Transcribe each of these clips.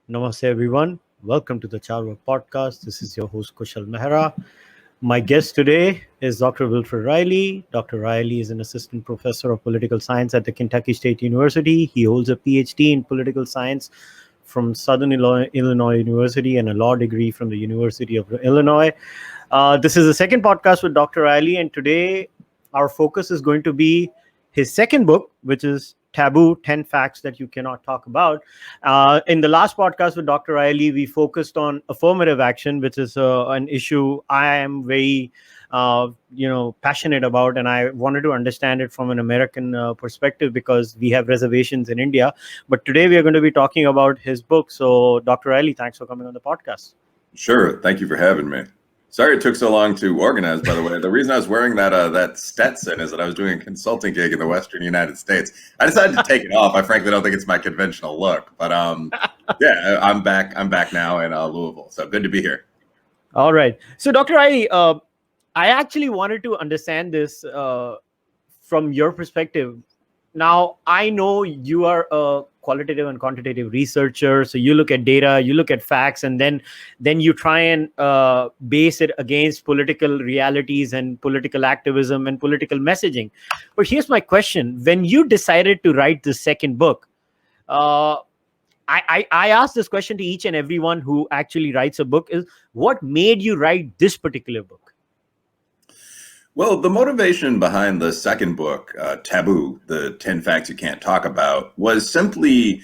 Namaste, everyone. Welcome to the Cārvāka podcast. This is your host, kushalmehra. My guest today is Dr. Wilfred Reilly. Dr. Reilly is an assistant professor of political science at the Kentucky State University. He holds a PhD in political science from Southern Illinois University and a law degree from the University of Illinois. This is the second podcast with Dr. Reilly, and today our focus is going to be his second book, which is Taboo, 10 Facts That You Cannot Talk About. In the last podcast with Dr. Reilly, we focused on affirmative action, which is an issue I am very passionate about, and I wanted to understand it from an American perspective because we have reservations in India. But today we are going to be talking about his book. So, Dr. Reilly, thanks for coming on the podcast. Sure. Thank you for having me. Sorry it took so long to organize, by the way. The reason I was wearing that Stetson is that I was doing a consulting gig in the Western United States. I decided to take it off. I frankly don't think it's my conventional look, but yeah, I'm back. I'm back now in Louisville. So good to be here. All right. So, Dr. Reilly, I actually wanted to understand this from your perspective. Now, I know you are a qualitative and quantitative researcher, so you look at data, you look at facts, and then you try and base it against political realities and political activism and political messaging. But here's my question. When you decided to write the second book, I ask this question to each and everyone who actually writes a book, is what made you write this particular book? Well, the motivation behind the second book, Taboo, the 10 Facts You Can't Talk About, was simply,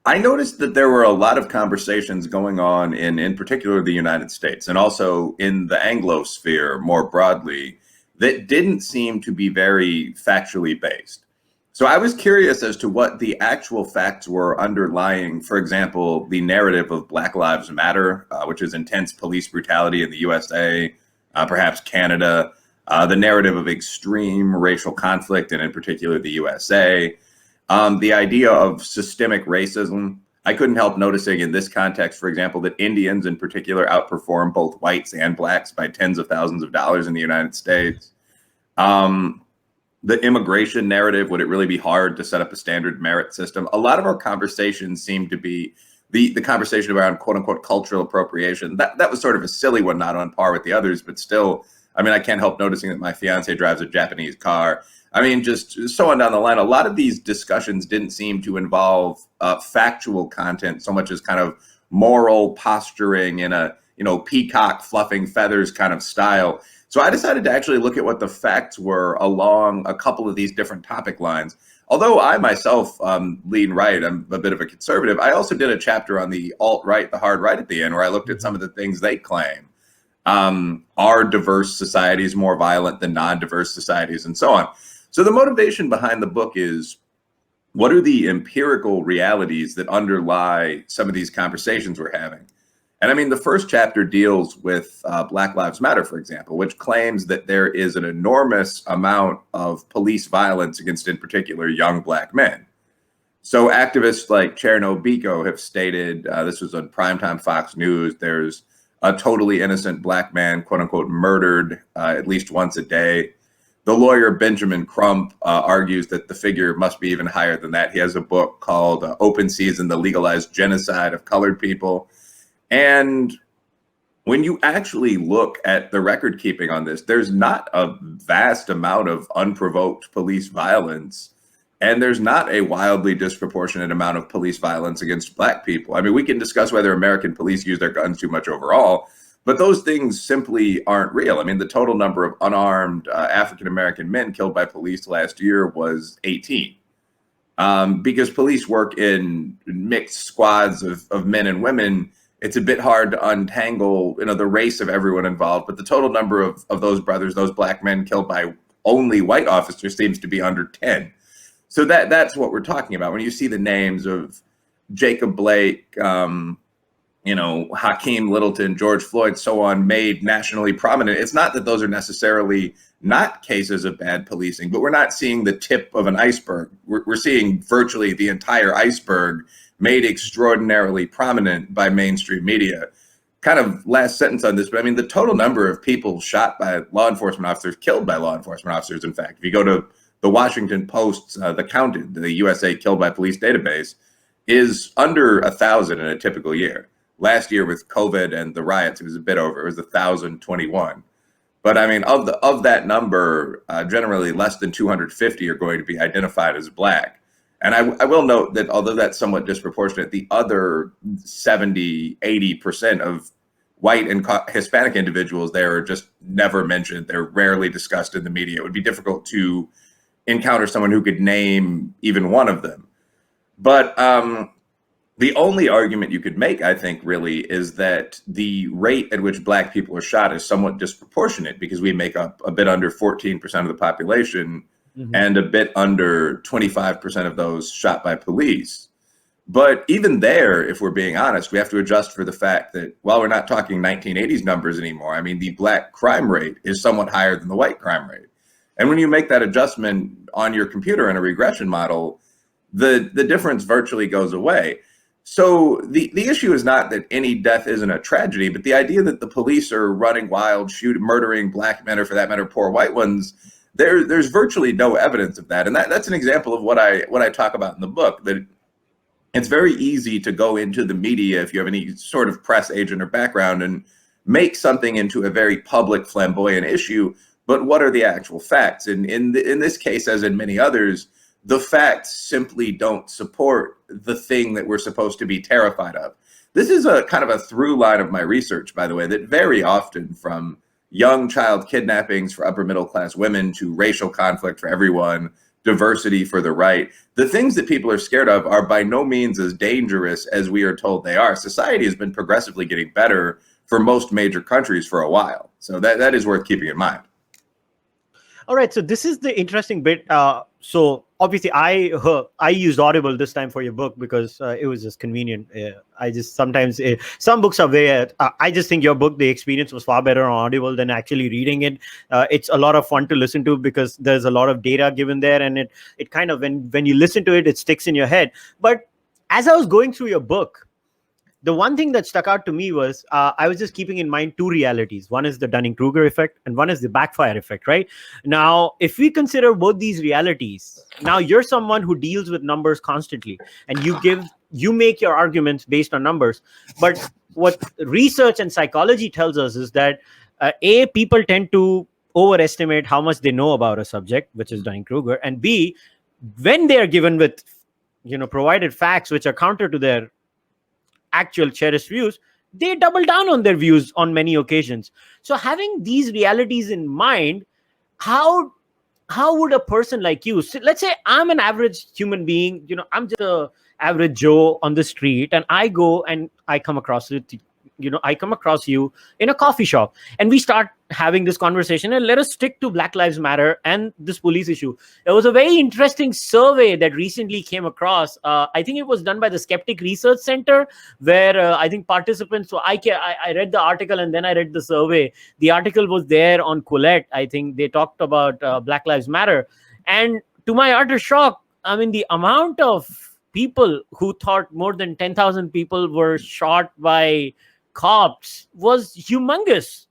I noticed that there were a lot of conversations going on in particular the United States and also in the Anglo sphere more broadly that didn't seem to be very factually based. So I was curious as to what the actual facts were underlying, for example, the narrative of Black Lives Matter, which is intense police brutality in the USA, perhaps Canada, the narrative of extreme racial conflict, and in particular the USA, the idea of systemic racism. I couldn't help noticing in this context, for example, that Indians in particular outperform both whites and blacks by tens of thousands of dollars in the United States. The immigration narrative, would it really be hard to set up a standard merit system? A lot of our conversations seem to be the conversation around quote unquote cultural appropriation. That was sort of a silly one, not on par with the others, but still, I mean, I can't help noticing that my fiance drives a Japanese car. I mean, just so on down the line, a lot of these discussions didn't seem to involve factual content so much as kind of moral posturing in a, peacock fluffing feathers kind of style. So I decided to actually look at what the facts were along a couple of these different topic lines. Although I myself lean right, I'm a bit of a conservative, I also did a chapter on the alt-right, the hard right at the end, where I looked at some of the things they claim. Are diverse societies more violent than non-diverse societies, and so on. So the motivation behind the book is, what are the empirical realities that underlie some of these conversations we're having? And I mean, the first chapter deals with Black Lives Matter, for example, which claims that there is an enormous amount of police violence against, in particular, young Black men. So activists like Cārvāka have stated, this was on primetime Fox News, there's a totally innocent Black man, quote unquote, murdered at least once a day. The lawyer Benjamin Crump argues that the figure must be even higher than that. He has a book called Open Season, The Legalized Genocide of Colored People. And when you actually look at the record keeping on this, there's not a vast amount of unprovoked police violence. And there's not a wildly disproportionate amount of police violence against Black people. I mean, we can discuss whether American police use their guns too much overall, but those things simply aren't real. I mean, the total number of unarmed African-American men killed by police last year was 18. Because police work in mixed squads of men and women, it's a bit hard to untangle, the race of everyone involved. But the total number of those brothers, those Black men killed by only white officers seems to be under 10. So that's what we're talking about. When you see the names of Jacob Blake, Hakeem Littleton, George Floyd, so on, made nationally prominent, it's not that those are necessarily not cases of bad policing, but we're not seeing the tip of an iceberg. We're seeing virtually the entire iceberg made extraordinarily prominent by mainstream media. Kind of last sentence on this, but I mean, the total number of people shot by law enforcement officers, killed by law enforcement officers, in fact, if you go to the Washington Post's The Counted, the USA Killed by Police database, is under 1,000 in a typical year. Last year with COVID and the riots, it was a bit over. It was 1,021. But I mean, of that number, generally less than 250 are going to be identified as Black. And I will note that although that's somewhat disproportionate, the other 70, 80% of white and Hispanic individuals there are just never mentioned. They're rarely discussed in the media. It would be difficult to encounter someone who could name even one of them. But the only argument you could make, I think, really, is that the rate at which Black people are shot is somewhat disproportionate because we make up a bit under 14% of the population, and a bit under 25% of those shot by police. But even there, if we're being honest, we have to adjust for the fact that while we're not talking 1980s numbers anymore, I mean, the Black crime rate is somewhat higher than the white crime rate. And when you make that adjustment on your computer in a regression model, the difference virtually goes away. So the issue is not that any death isn't a tragedy, but the idea that the police are running wild, murdering Black men, or for that matter, poor white ones, there's virtually no evidence of that. And that's an example of what I talk about in the book, that it's very easy to go into the media if you have any sort of press agent or background and make something into a very public, flamboyant issue. But what are the actual facts? And in this case, as in many others, the facts simply don't support the thing that we're supposed to be terrified of. This is a kind of a through line of my research, by the way, that very often, from young child kidnappings for upper middle class women to racial conflict for everyone, diversity for the right, the things that people are scared of are by no means as dangerous as we are told they are. Society has been progressively getting better for most major countries for a while. So that is worth keeping in mind. All right, so this is the interesting bit. So obviously, I used Audible this time for your book because it was just convenient. I just sometimes some books are way. I just think your book, the experience was far better on Audible than actually reading it. It's a lot of fun to listen to because there's a lot of data given there, and it kind of when you listen to it, it sticks in your head. But as I was going through your book, the one thing that stuck out to me was I was just keeping in mind two realities. One is the Dunning-Kruger effect and one is the backfire effect, right? Now, if we consider both these realities, now you're someone who deals with numbers constantly and you make your arguments based on numbers. But what research and psychology tells us is that people tend to overestimate how much they know about a subject, which is Dunning-Kruger, and B, when they are given with, provided facts which are counter to their actual cherished views, they double down on their views on many occasions. So having these realities in mind, how would a person like you, let's say I'm an average human being, I'm just a average Joe on the street, and I go and I come across it, I come across you in a coffee shop and we start having this conversation, and let us stick to Black Lives Matter and this police issue. There was a very interesting survey that recently came across. I think it was done by the Skeptic Research Center, where I think participants, so I read the article and then I read the survey. The article was there on Colette. I think they talked about Black Lives Matter. And to my utter shock, I mean, the amount of people who thought more than 10,000 people were shot by cops was humongous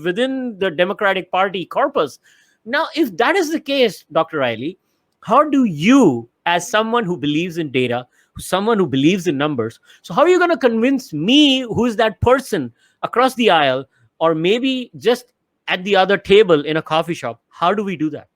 within the Democratic Party corpus. Now, if that is the case, Dr. Reilly, how do you, as someone who believes in data, someone who believes in numbers, so how are you going to convince me, who's that person across the aisle, or maybe just at the other table in a coffee shop? How do we do that?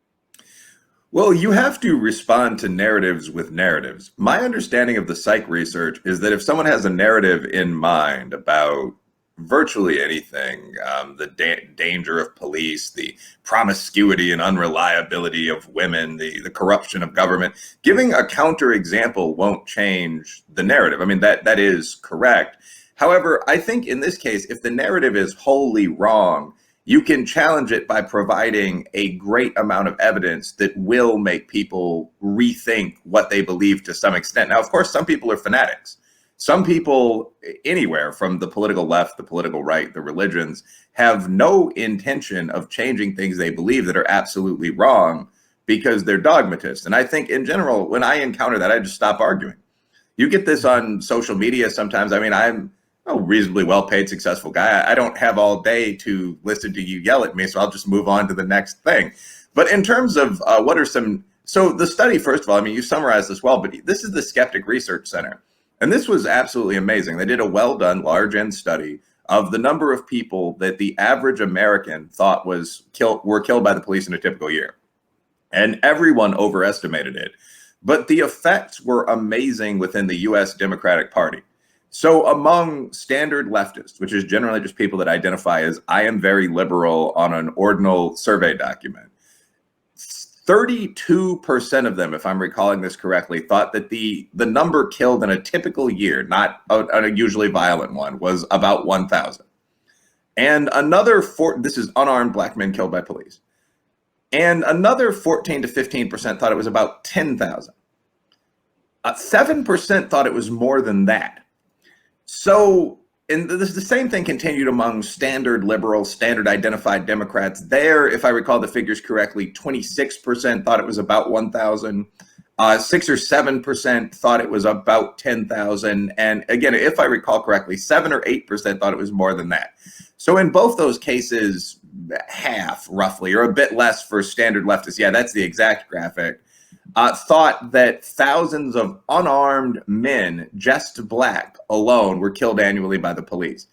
Well, you have to respond to narratives with narratives. My understanding of the psych research is that if someone has a narrative in mind about virtually anything, the danger of police, the promiscuity and unreliability of women, the corruption of government, giving a counterexample won't change the narrative. I mean, that is correct. However, I think in this case, if the narrative is wholly wrong, you can challenge it by providing a great amount of evidence that will make people rethink what they believe to some extent. Now, of course, some people are fanatics. Some people anywhere from the political left, the political right, the religions have no intention of changing things they believe that are absolutely wrong because they're dogmatists. And I think in general, when I encounter that, I just stop arguing. You get this on social media sometimes. I mean, I'm a reasonably well-paid, successful guy. I don't have all day to listen to you yell at me, so I'll just move on to the next thing. But in terms of so the study, first of all, I mean, you summarized this well, but this is the Skeptic Research Center. And this was absolutely amazing. They did a well-done large end study of the number of people that the average American thought were killed by the police in a typical year. And everyone overestimated it. But the effects were amazing within the US Democratic Party. So among standard leftists, which is generally just people that identify as I am very liberal on an ordinal survey document, 32% of them, if I'm recalling this correctly, thought that the number killed in a typical year, not a usually violent one, was about 1,000. And this is unarmed black men killed by police. And another 14 to 15% thought it was about 10,000. 7% thought it was more than that. So, and the same thing continued among standard liberals, standard identified Democrats. There, if I recall the figures correctly, 26% thought it was about 1,000. 6 or 7% thought it was about 10,000. And again, if I recall correctly, 7 or 8% thought it was more than that. So in both those cases, half roughly, or a bit less for standard leftists, yeah, that's the exact graphic, thought that thousands of unarmed men, just black alone, were killed annually by the police.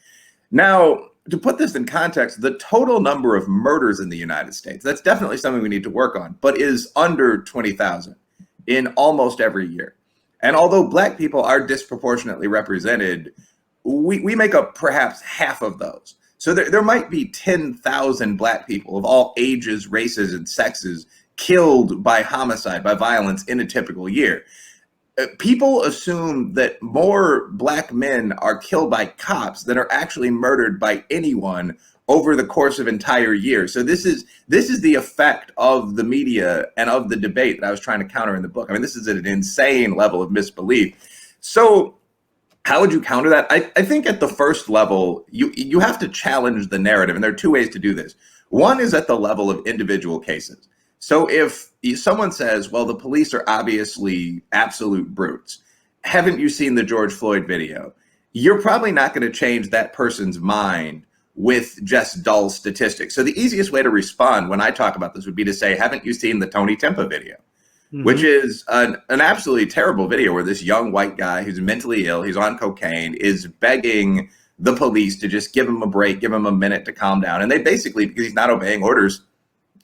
Now, to put this in context, the total number of murders in the United States, that's definitely something we need to work on, but is under 20,000 in almost every year. And although black people are disproportionately represented, we make up perhaps half of those. So there might be 10,000 black people of all ages, races, and sexes killed by homicide, by violence in a typical year. People assume that more black men are killed by cops than are actually murdered by anyone over the course of entire years. So this is the effect of the media and of the debate that I was trying to counter in the book. I mean, this is at an insane level of misbelief. So how would you counter that? I think at the first level, you have to challenge the narrative, and there are two ways to do this. One is at the level of individual cases. So if someone says, well, the police are obviously absolute brutes, haven't you seen the George Floyd video? You're probably not going to change that person's mind with just dull statistics. So the easiest way to respond when I talk about this would be to say, haven't you seen the Tony Tempa video? Mm-hmm. Which is an absolutely terrible video where this young white guy who's mentally ill, he's on cocaine, is begging the police to just give him a break, give him a minute to calm down. And they basically, because he's not obeying orders,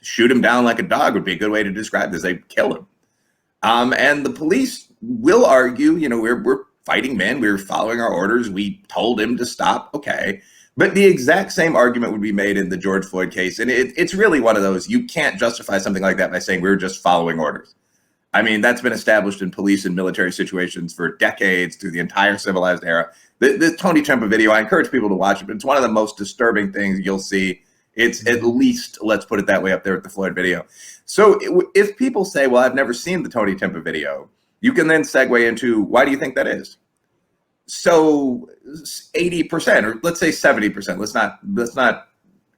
shoot him down like a dog would be a good way to describe this. They kill him. And the police will argue, we're fighting men. We're following our orders. We told him to stop. Okay. But the exact same argument would be made in the George Floyd case. And it's really one of those, you can't justify something like that by saying we were just following orders. I mean, that's been established in police and military situations for decades through the entire civilized era. The Tony Tempa video, I encourage people to watch it, but it's one of the most disturbing things you'll see. It's at least, let's put it that way, up there with the Floyd video. So if people say, well, I've never seen the Tony Tempa video, you can then segue into, why do you think that is? So 80%, or let's say 70%, let's not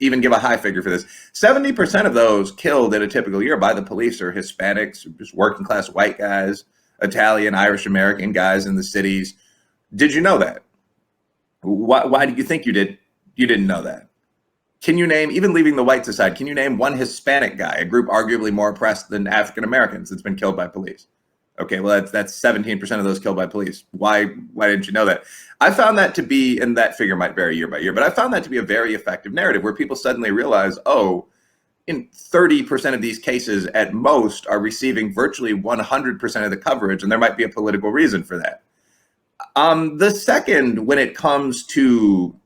even give a high figure for this. 70% of those killed in a typical year by the police are Hispanics, just working class white guys, Italian, Irish American guys in the cities. Did you know that? Why do you think you didn't know that? Can you name, even leaving the whites aside, can you name one Hispanic guy, a group arguably more oppressed than African Americans, that's been killed by police? Okay, well, that's 17% of those killed by police. Why didn't you know that? I found that to be, and that figure might vary year by year, but I found that to be a very effective narrative where people suddenly realize, oh, in 30% of these cases at most are receiving virtually 100% of the coverage, and there might be a political reason for that. The second, when it comes to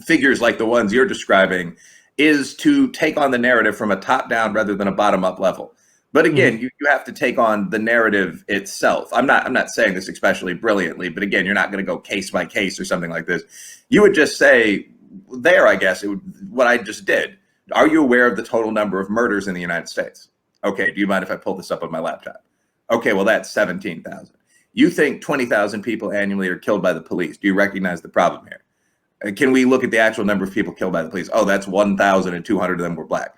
figures like the ones you're describing, is to take on the narrative from a top-down rather than a bottom-up level. But again, you have to take on the narrative itself. I'm not saying this especially brilliantly, but again, you're not going to go case by case or something like this. You would just say there, I guess, what I just did. Are you aware of the total number of murders in the United States? Okay, do you mind if I pull this up on my laptop? Okay, well, that's 17,000. You think 20,000 people annually are killed by the police. Do you recognize the problem here? Can we look at the actual number of people killed by the police? Oh, that's 1,200 of them were black.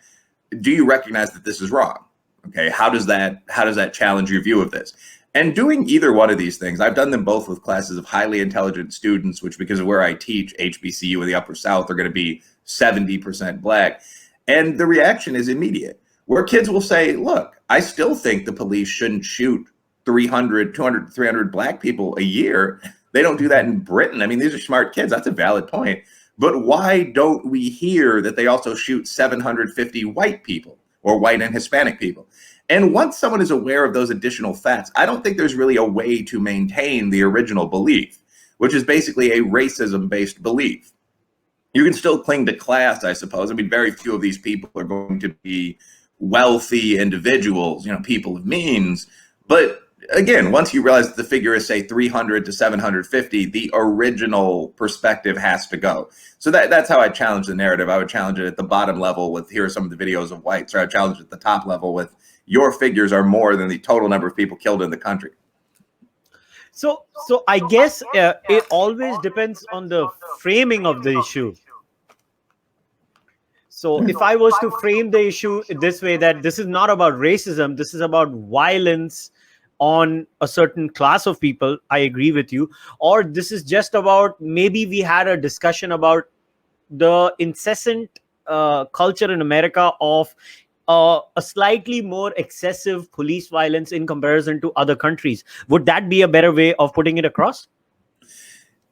Do you recognize that this is wrong? Okay, how does that challenge your view of this? And doing either one of these things, I've done them both with classes of highly intelligent students, which because of where I teach, HBCU in the Upper South, are going to be 70% black. And the reaction is immediate, where kids will say, look, I still think the police shouldn't shoot 300, 200, 300 black people a year. They don't do that in Britain. I mean, these are smart kids. That's a valid point. But why don't we hear that they also shoot 750 white people or white and Hispanic people? And once someone is aware of those additional facts, I don't think there's really a way to maintain the original belief, which is basically a racism-based belief. You can still cling to class, I suppose. I mean, very few of these people are going to be wealthy individuals, people of means. But again, once you realize that the figure is, say, 300 to 750, the original perspective has to go. So that's how I challenge the narrative. I would challenge it at the bottom level with, here are some of the videos of whites, or I would challenge it at the top level with, your figures are more than the total number of people killed in the country. So I guess it always depends on the framing of the issue. So if I was to frame the issue this way, that this is not about racism, this is about violence on a certain class of people, I agree with you. Or this is just about, maybe we had a discussion about the incessant culture in America of a slightly more excessive police violence in comparison to other countries. Would that be a better way of putting it across?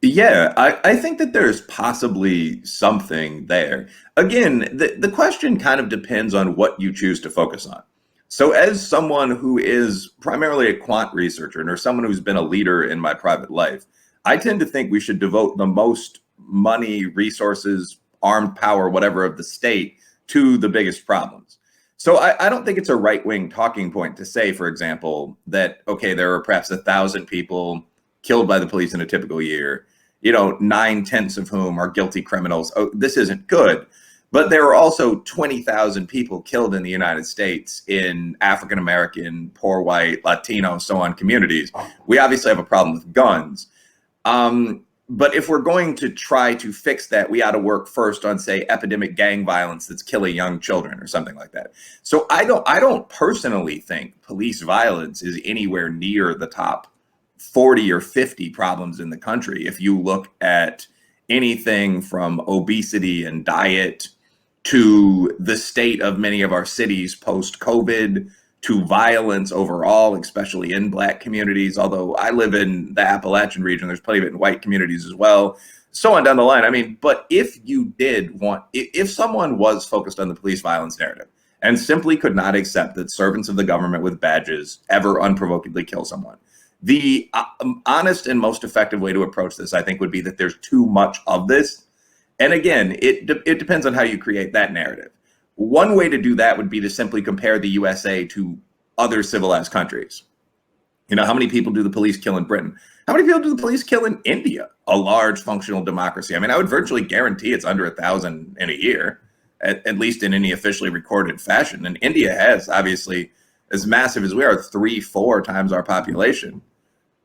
Yeah, I think that there's possibly something there. Again, the question kind of depends on what you choose to focus on. So as someone who is primarily a quant researcher, or someone who's been a leader in my private life, I tend to think we should devote the most money, resources, armed power, whatever, of the state to the biggest problems. So I don't think it's a right-wing talking point to say, for example, that, okay, there are perhaps 1,000 people killed by the police in a typical year, 9/10 of whom are guilty criminals. Oh, this isn't good. But there are also 20,000 people killed in the United States in African-American, poor white, Latino, so on communities. We obviously have a problem with guns. But if we're going to try to fix that, we ought to work first on, say, epidemic gang violence that's killing young children or something like that. So I don't personally think police violence is anywhere near the top 40 or 50 problems in the country. If you look at anything from obesity and diet to the state of many of our cities post-COVID, to violence overall, especially in Black communities, although I live in the Appalachian region, there's plenty of it in white communities as well, so on down the line. I mean, but if someone was focused on the police violence narrative and simply could not accept that servants of the government with badges ever unprovokedly kill someone, the honest and most effective way to approach this, I think, would be that there's too much of this. And again, it depends on how you create that narrative. One way to do that would be to simply compare the USA to other civilized countries. How many people do the police kill in Britain? How many people do the police kill in India, a large functional democracy? I mean, I would virtually guarantee it's under 1,000 in a year, at least in any officially recorded fashion. And India has, obviously, as massive as we are, 3-4 times our population.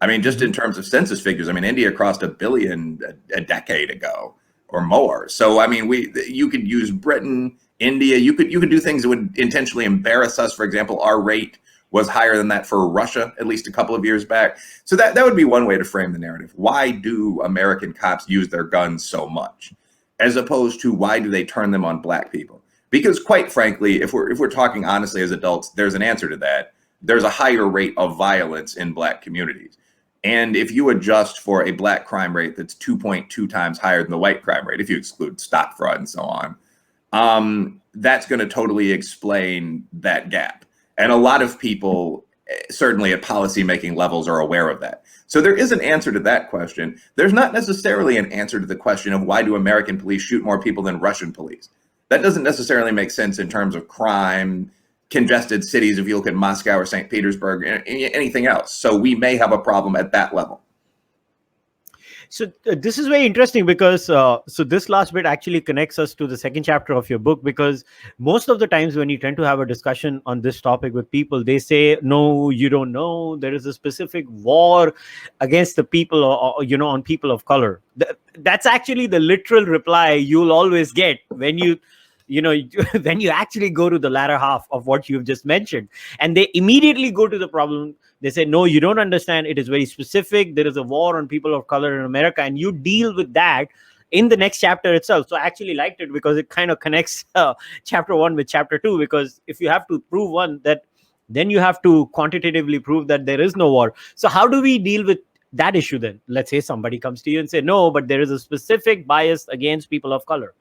I mean, just in terms of census figures, I mean, India crossed 1 billion a decade ago or more. So, I mean, you could use Britain, India, you could do things that would intentionally embarrass us. For example, our rate was higher than that for Russia, at least a couple of years back. So that would be one way to frame the narrative. Why do American cops use their guns so much, as opposed to why do they turn them on Black people? Because quite frankly, if we're talking honestly as adults, there's an answer to that. There's a higher rate of violence in Black communities. And if you adjust for a Black crime rate that's 2.2 times higher than the white crime rate, if you exclude stock fraud and so on, that's going to totally explain that gap. And a lot of people, certainly at policymaking levels, are aware of that. So there is an answer to that question. There's not necessarily an answer to the question of why do American police shoot more people than Russian police. That doesn't necessarily make sense in terms of crime, congested cities, if you look at Moscow or St. Petersburg, anything else. So we may have a problem at that level. So this is very interesting because so this last bit actually connects us to the second chapter of your book, because most of the times when you tend to have a discussion on this topic with people, they say, no, you don't know. There is a specific war against the people or on people of color. That's actually the literal reply you'll always get when you when you actually go to the latter half of what you've just mentioned, and they immediately go to the problem. They say, no, you don't understand. It is very specific. There is a war on people of color in America, and you deal with that in the next chapter itself. So I actually liked it because it kind of connects chapter 1 with chapter 2, because if you have to prove one, that then you have to quantitatively prove that there is no war. So how do we deal with that issue then? Let's say somebody comes to you and say, no, but there is a specific bias against people of color.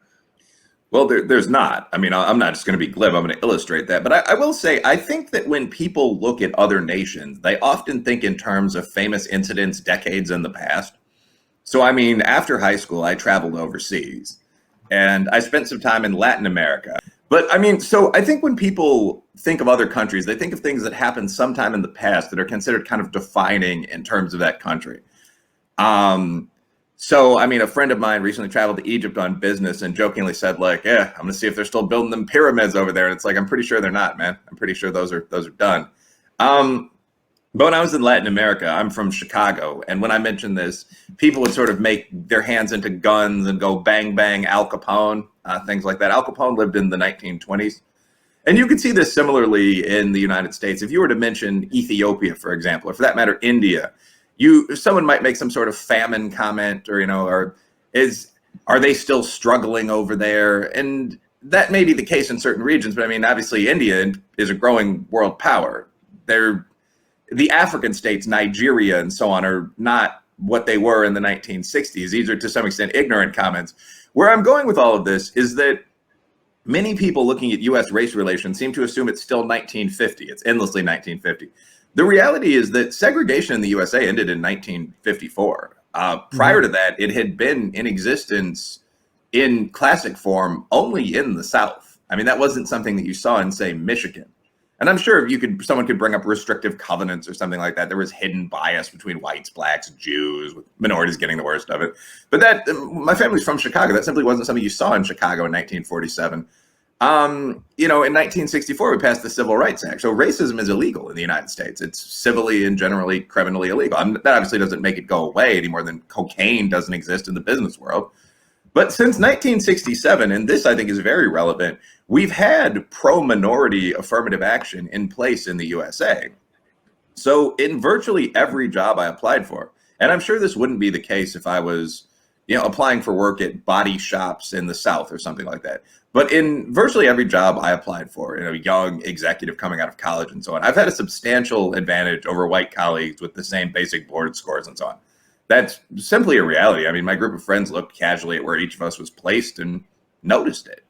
Well, there's not. I mean, I'm not just going to be glib. I'm going to illustrate that. But I will say, I think that when people look at other nations, they often think in terms of famous incidents decades in the past. So, I mean, after high school, I traveled overseas and I spent some time in Latin America. But I mean, so I think when people think of other countries, they think of things that happened sometime in the past that are considered kind of defining in terms of that country. So, I mean, a friend of mine recently traveled to Egypt on business and jokingly said, like, yeah, I'm going to see if they're still building them pyramids over there. And it's like, I'm pretty sure they're not, man. I'm pretty sure those are done. But when I was in Latin America, I'm from Chicago. And when I mentioned this, people would sort of make their hands into guns and go bang, bang, Al Capone, things like that. Al Capone lived in the 1920s. And you could see this similarly in the United States. If you were to mention Ethiopia, for example, or for that matter, India, someone might make some sort of famine comment, or, are they still struggling over there? And that may be the case in certain regions, but I mean, obviously India is a growing world power. The African states, Nigeria and so on, are not what they were in the 1960s. These are to some extent ignorant comments. Where I'm going with all of this is that many people looking at US race relations seem to assume it's still 1950. It's endlessly 1950. The reality is that segregation in the USA ended in 1954. Prior to that, it had been in existence in classic form only in the South. I mean, that wasn't something that you saw in, say, Michigan. And I'm sure someone could bring up restrictive covenants or something like that. There was hidden bias between whites, blacks, Jews, with minorities getting the worst of it. But my family's from Chicago. That simply wasn't something you saw in Chicago in 1947. In 1964, we passed the Civil Rights Act. So racism is illegal in the United States. It's civilly and generally criminally illegal. That obviously doesn't make it go away any more than cocaine doesn't exist in the business world. But since 1967, and this I think is very relevant, we've had pro-minority affirmative action in place in the USA. So in virtually every job I applied for, and I'm sure this wouldn't be the case if I was, applying for work at body shops in the South or something like that. But in virtually every job I applied for, young executive coming out of college and so on, I've had a substantial advantage over white colleagues with the same basic board scores and so on. That's simply a reality. I mean, my group of friends looked casually at where each of us was placed and noticed it.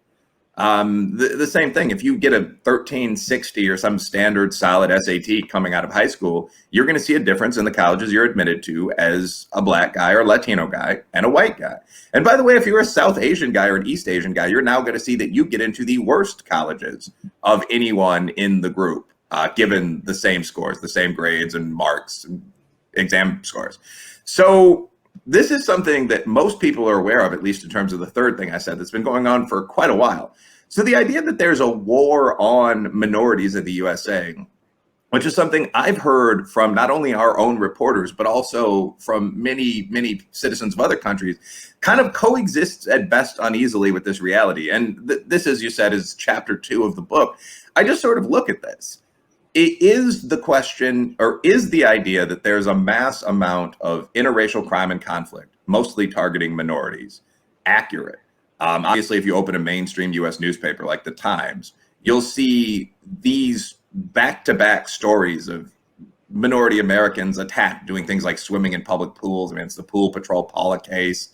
The same thing, if you get a 1360 or some standard solid SAT coming out of high school, you're going to see a difference in the colleges you're admitted to as a black guy or Latino guy and a white guy. And by the way, if you're a South Asian guy or an East Asian guy, you're now going to see that you get into the worst colleges of anyone in the group, given the same scores, the same grades and marks and exam scores. So this is something that most people are aware of, at least in terms of the third thing I said, that's been going on for quite a while. So the idea that there's a war on minorities in the USA, which is something I've heard from not only our own reporters, but also from many, many citizens of other countries, kind of coexists at best uneasily with this reality. And this, as you said, is chapter 2 of the book. I just sort of look at this. It is the question, or is the idea that there's a mass amount of interracial crime and conflict, mostly targeting minorities, accurate? Obviously, if you open a mainstream US newspaper like the Times, you'll see these back-to-back stories of minority Americans attacked doing things like swimming in public pools. I mean, it's the Pool Patrol Paula case,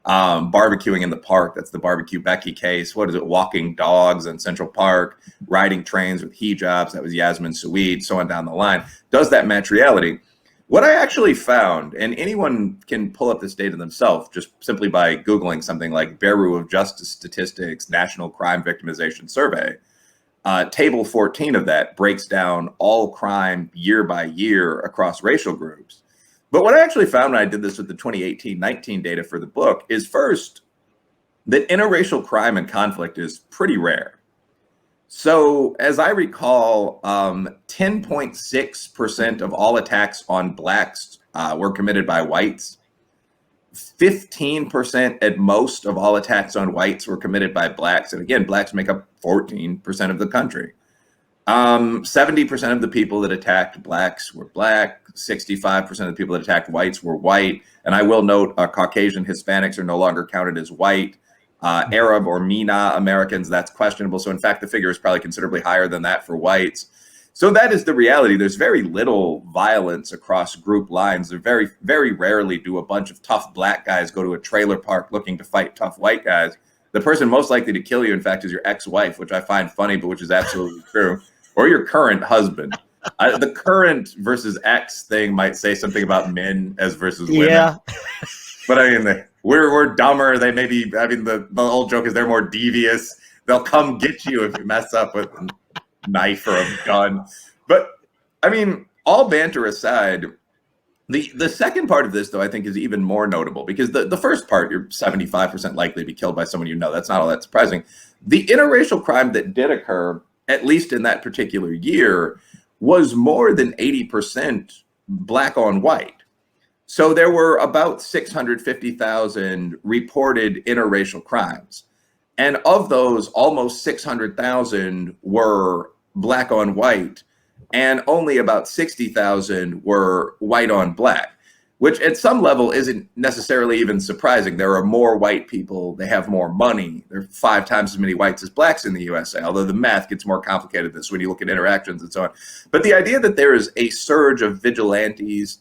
barbecuing in the park. That's the Barbecue Becky case. What is it? Walking dogs in Central Park, riding trains with hijabs. That was Yasmin Sueed, so on down the line. Does that match reality? What I actually found, and anyone can pull up this data themselves just simply by Googling something like Bureau of Justice Statistics National Crime Victimization Survey, table 14 of that breaks down all crime year by year across racial groups. But what I actually found when I did this with the 2018-19 data for the book is, first, that interracial crime and conflict is pretty rare. So as I recall, 10.6% of all attacks on blacks were committed by whites. 15% at most of all attacks on whites were committed by blacks. And again, blacks make up 14% of the country. 70% of the people that attacked blacks were black. 65% of the people that attacked whites were white. And I will note Caucasian Hispanics are no longer counted as white. Arab or MENA Americans, that's questionable. So in fact, the figure is probably considerably higher than that for whites. So that is the reality. There's very little violence across group lines. There very, very rarely do a bunch of tough black guys go to a trailer park looking to fight tough white guys. The person most likely to kill you, in fact, is your ex-wife, which I find funny, but which is absolutely true, or your current husband. The current versus ex thing might say something about men as versus women. Yeah. But I mean, we're dumber. They maybe, I mean, the old joke is they're more devious. They'll come get you if you mess up with a knife or a gun. But I mean, all banter aside, the second part of this, though, I think is even more notable, because the first part, you're 75% likely to be killed by someone you know. That's not all that surprising. The interracial crime that did occur, at least in that particular year, was more than 80% black on white. So there were about 650,000 reported interracial crimes. And of those, almost 600,000 were black on white, and only about 60,000 were white on black, which at some level isn't necessarily even surprising. There are more white people. They have more money. There are 5 times as many whites as blacks in the USA, although the math gets more complicated than this when you look at interactions and so on. But the idea that there is a surge of vigilantes,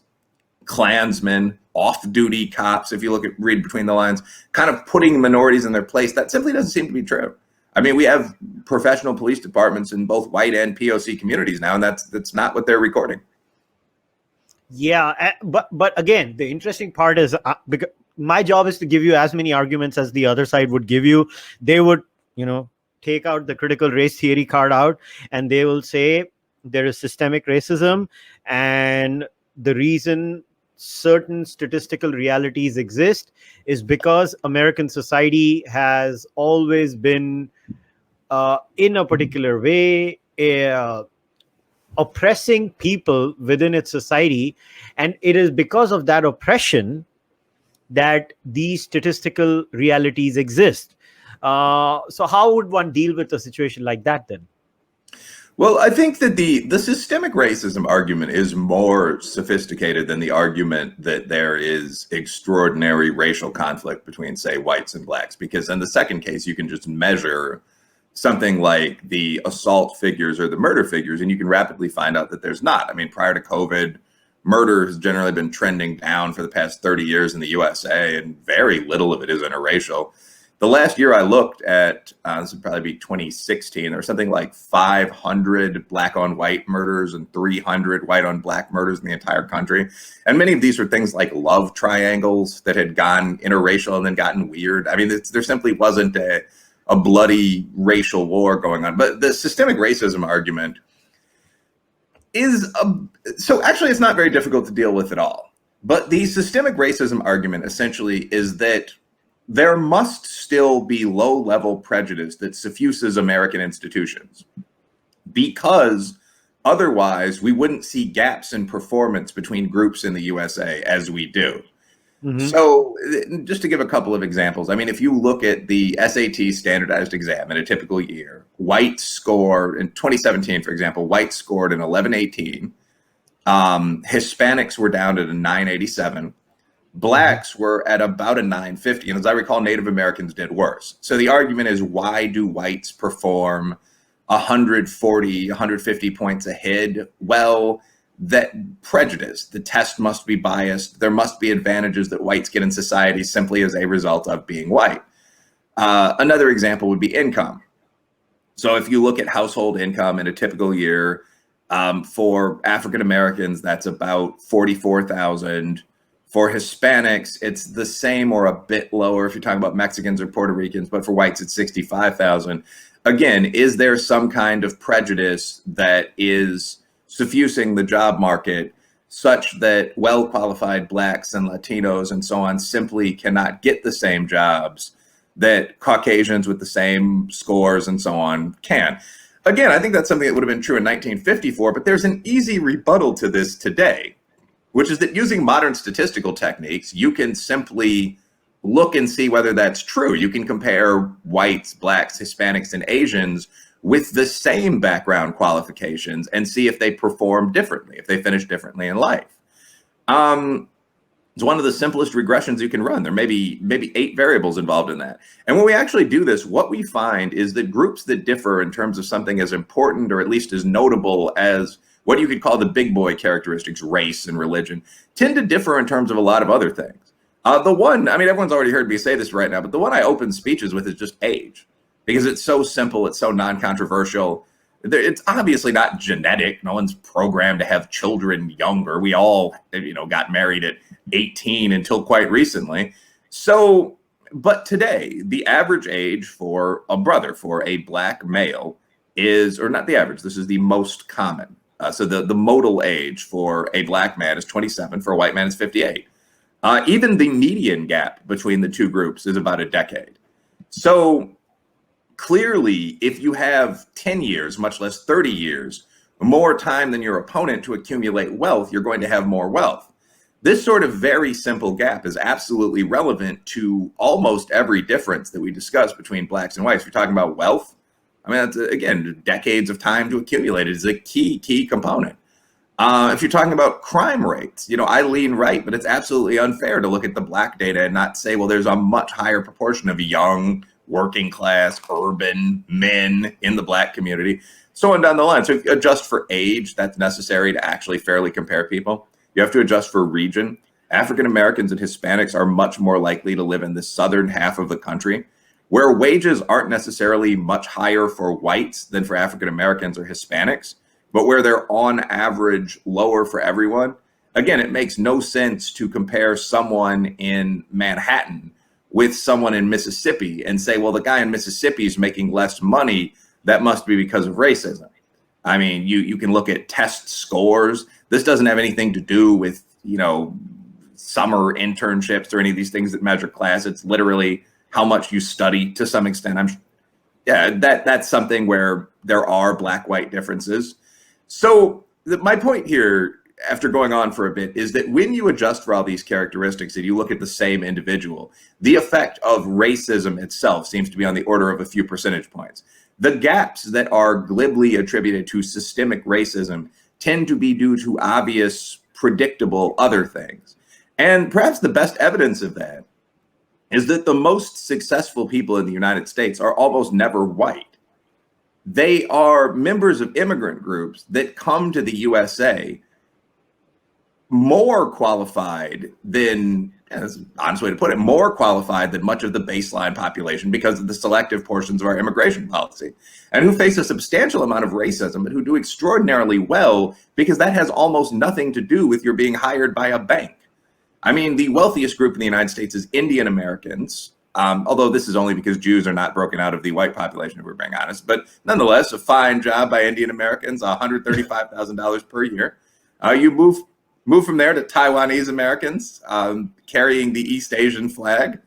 Klansmen, off-duty cops, if you read between the lines, kind of putting minorities in their place, that simply doesn't seem to be true. I mean, we have professional police departments in both white and POC communities now, and that's not what they're recording. Yeah, but again, the interesting part is because my job is to give you as many arguments as the other side would give you. They would, take out the critical race theory card out, and they will say there is systemic racism, and the reason certain statistical realities exist is because American society has always been in a particular way oppressing people within its society, and it is because of that oppression that these statistical realities exist. So how would one deal with a situation like that then? Well, I think that the systemic racism argument is more sophisticated than the argument that there is extraordinary racial conflict between, say, whites and blacks, because in the second case, you can just measure something like the assault figures or the murder figures, and you can rapidly find out that there's not. I mean, prior to COVID, murder has generally been trending down for the past 30 years in the USA, and very little of it is interracial. The last year I looked at, this would probably be 2016, there was something like 500 black on white murders and 300 white on black murders in the entire country. And many of these were things like love triangles that had gone interracial and then gotten weird. I mean, there simply wasn't a bloody racial war going on. But the systemic racism argument is, so actually it's not very difficult to deal with at all. But the systemic racism argument essentially is that there must still be low-level prejudice that suffuses American institutions, because otherwise we wouldn't see gaps in performance between groups in the USA as we do. Mm-hmm. So just to give a couple of examples, I mean, if you look at the SAT standardized exam in a typical year, whites score in 2017, for example, whites scored an 1118, Hispanics were down at a 987, blacks were at about a 950. And as I recall, Native Americans did worse. So the argument is, why do whites perform 140, 150 points ahead? Well, that prejudice, the test must be biased. There must be advantages that whites get in society simply as a result of being white. Another example would be income. So if you look at household income in a typical year, for African Americans, that's about $44,000. For Hispanics, it's the same or a bit lower if you're talking about Mexicans or Puerto Ricans, but for whites, it's $65,000. Again, is there some kind of prejudice that is suffusing the job market such that well-qualified blacks and Latinos and so on simply cannot get the same jobs that Caucasians with the same scores and so on can? Again, I think that's something that would have been true in 1954, but there's an easy rebuttal to this today, which is that using modern statistical techniques, you can simply look and see whether that's true. You can compare whites, blacks, Hispanics, and Asians with the same background qualifications and see if they perform differently, if they finish differently in life. It's one of the simplest regressions you can run. There may be maybe 8 variables involved in that. And when we actually do this, what we find is that groups that differ in terms of something as important or at least as notable as what you could call the big boy characteristics, race and religion, tend to differ in terms of a lot of other things. The one, I mean, everyone's already heard me say this right now, but the one I open speeches with is just age, because it's so simple, it's so non-controversial. It's obviously not genetic. No one's programmed to have children younger. We all, got married at 18 until quite recently. So, but today, the average age for a black male is, or not the average, this is the most common. So the modal age for a black man is 27, for a white man is 58. Even the median gap between the two groups is about a decade. So clearly, if you have 10 years, much less 30 years, more time than your opponent to accumulate wealth, you're going to have more wealth. This sort of very simple gap is absolutely relevant to almost every difference that we discuss between blacks and whites. If you're talking about wealth, I mean, that's, again, decades of time to accumulate it is a key component. If you're talking about crime rates, I lean right, but it's absolutely unfair to look at the black data and not say, well, there's a much higher proportion of young, working class, urban men in the black community, so on down the line. So adjust for age, that's necessary to actually fairly compare people. You have to adjust for region. African Americans and Hispanics are much more likely to live in the southern half of the country, where wages aren't necessarily much higher for whites than for African Americans or Hispanics, but where they're on average lower for everyone. Again, it makes no sense to compare someone in Manhattan with someone in Mississippi and say, well, the guy in Mississippi is making less money. That must be because of racism. I mean, you can look at test scores. This doesn't have anything to do with, summer internships or any of these things that measure class. It's literally how much you study to some extent. That's something where there are black-white differences. So my point here, after going on for a bit, is that when you adjust for all these characteristics and you look at the same individual, the effect of racism itself seems to be on the order of a few percentage points. The gaps that are glibly attributed to systemic racism tend to be due to obvious, predictable other things. And perhaps the best evidence of that is that the most successful people in the United States are almost never white. They are members of immigrant groups that come to the USA more qualified than, that's an honest way to put it, more qualified than much of the baseline population because of the selective portions of our immigration policy, and who face a substantial amount of racism, but who do extraordinarily well because that has almost nothing to do with your being hired by a bank. I mean, the wealthiest group in the United States is Indian Americans, although this is only because Jews are not broken out of the white population, if we're being honest. But nonetheless, a fine job by Indian Americans, $135,000 per year. You move from there to Taiwanese Americans carrying the East Asian flag,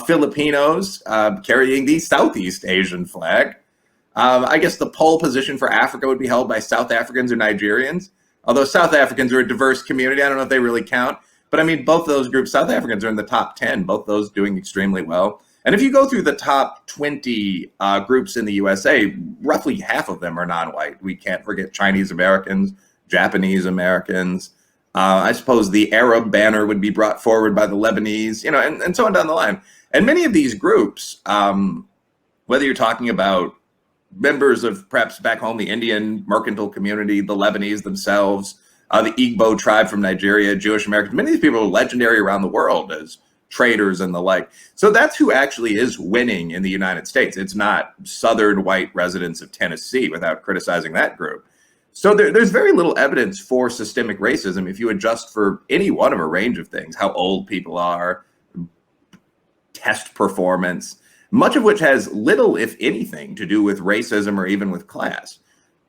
Filipinos carrying the Southeast Asian flag. I guess the pole position for Africa would be held by South Africans or Nigerians, although South Africans are a diverse community. I don't know if they really count. But I mean, both those groups, South Africans are in the top 10, both those doing extremely well. And if you go through the top 20 groups in the USA, roughly half of them are non-white. We can't forget Chinese Americans, Japanese Americans. I suppose the Arab banner would be brought forward by the Lebanese, and so on down the line. And many of these groups, whether you're talking about members of perhaps back home, the Indian mercantile community, the Lebanese themselves, the Igbo tribe from Nigeria, Jewish Americans, many of these people are legendary around the world as traders and the like. So that's who actually is winning in the United States. It's not Southern white residents of Tennessee, without criticizing that group. So there's very little evidence for systemic racism if you adjust for any one of a range of things, how old people are, test performance, much of which has little, if anything, to do with racism or even with class.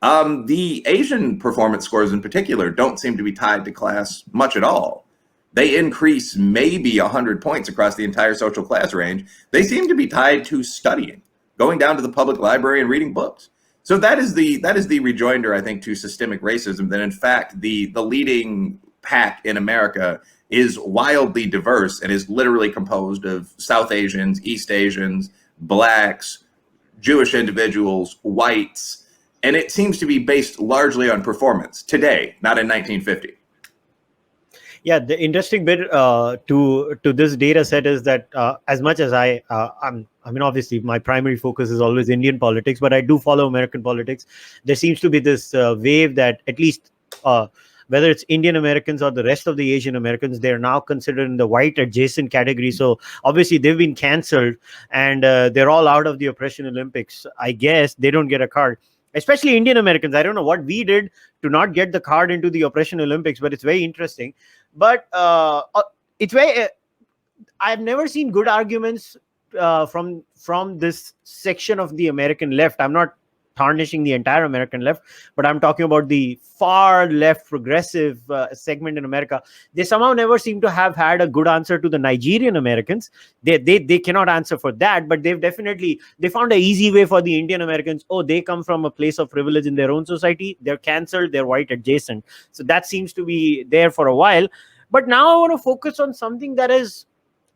The Asian performance scores in particular don't seem to be tied to class much at all. They increase maybe 100 points across the entire social class range. They seem to be tied to studying, going down to the public library and reading books. So that is the rejoinder, I think, to systemic racism, that in fact the leading pack in America is wildly diverse and is literally composed of South Asians, East Asians, blacks, Jewish individuals, whites, and it seems to be based largely on performance today, not in 1950. Yeah, the interesting bit to this data set is that as much as I mean, obviously, my primary focus is always Indian politics, but I do follow American politics. There seems to be this wave that at least whether it's Indian Americans or the rest of the Asian Americans, they're now considered in the white adjacent category. So obviously, they've been cancelled, and they're all out of the Oppression Olympics. I guess they don't get a card. Especially Indian Americans. I don't know what we did to not get the card into the Oppression Olympics, but it's very interesting. But it's very. I've never seen good arguments from this section of the American left. I'm not tarnishing the entire American left, but I'm talking about the far left progressive segment in America. They somehow never seem to have had a good answer to the Nigerian Americans. They cannot answer for that, but they found an easy way for the Indian Americans. Oh, they come from a place of privilege in their own society. They're cancelled. They're white adjacent. So that seems to be there for a while. But now I want to focus on something that is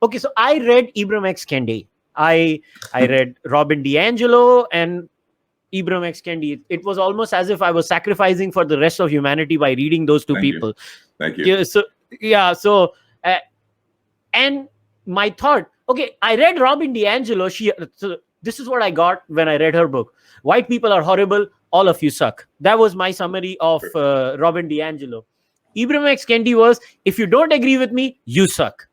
okay. So I read Ibram X. Kendi. I read Robin DiAngelo and Ibram X. Kendi. It was almost as if I was sacrificing for the rest of humanity by reading those two people. Thank you. So and my thought, okay, I read Robin DiAngelo. So this is what I got when I read her book. White people are horrible. All of you suck. That was my summary of Robin DiAngelo. Ibram X. Kendi was, if you don't agree with me, you suck.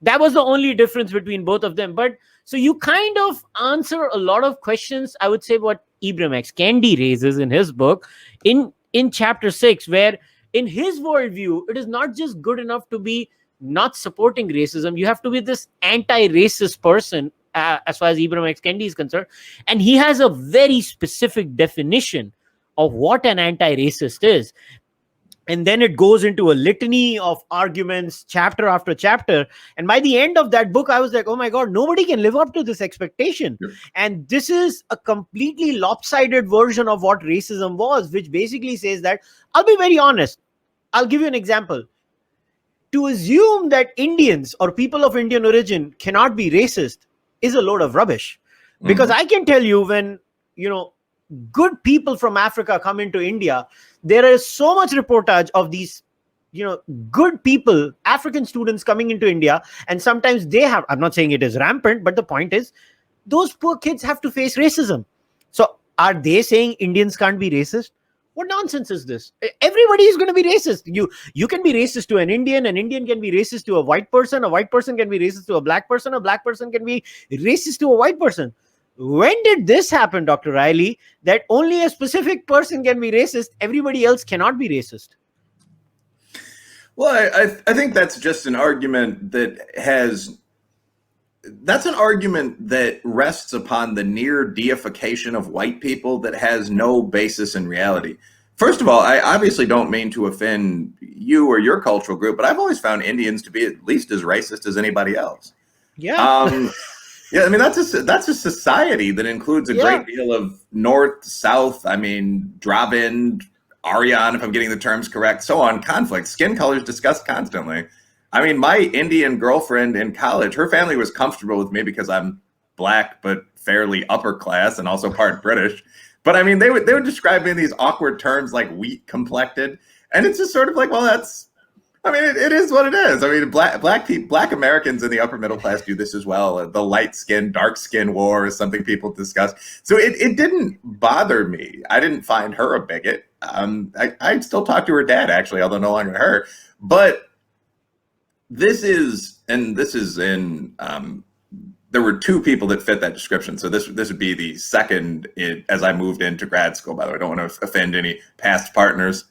That was the only difference between both of them. But so you kind of answer a lot of questions, I would say, what Ibram X. Kendi raises in his book in chapter 6, where in his worldview, it is not just good enough to be not supporting racism. You have to be this anti-racist person as far as Ibram X. Kendi is concerned. And he has a very specific definition of what an anti-racist is. And then it goes into a litany of arguments, chapter after chapter. And by the end of that book, I was like, oh my God, nobody can live up to this expectation. Yep. And this is a completely lopsided version of what racism was, which basically says that, I'll be very honest. I'll give you an example. To assume that Indians or people of Indian origin cannot be racist is a load of rubbish. Because I can tell you when, good people from Africa come into India, there is so much reportage of these, good people, African students coming into India. And sometimes I'm not saying it is rampant, but the point is, those poor kids have to face racism. So are they saying Indians can't be racist? What nonsense is this? Everybody is going to be racist. You can be racist to an Indian can be racist to a white person can be racist to a black person can be racist to a white person. When did this happen, Dr. Reilly, that only a specific person can be racist, everybody else cannot be racist? Well, I think that's just an argument that's an argument that rests upon the near deification of white people that has no basis in reality. First of all, I obviously don't mean to offend you or your cultural group, but I've always found Indians to be at least as racist as anybody else. Yeah. Yeah, I mean, that's a society that includes a great deal of North, South, Dravidian, Aryan, if I'm getting the terms correct, so on, conflict. Skin colors discussed constantly. I mean, my Indian girlfriend in college, her family was comfortable with me because I'm black, but fairly upper class and also part British. But I mean, they would describe me in these awkward terms like wheat complected. And it's just sort of like, well, it is what it is. I mean, black Americans in the upper middle class do this as well. The light skin, dark skin war is something people discuss. So it didn't bother me. I didn't find her a bigot. I still talk to her dad, actually, although no longer her. But this is in, there were two people that fit that description. So this would be the second as I moved into grad school. By the way, I don't want to offend any past partners.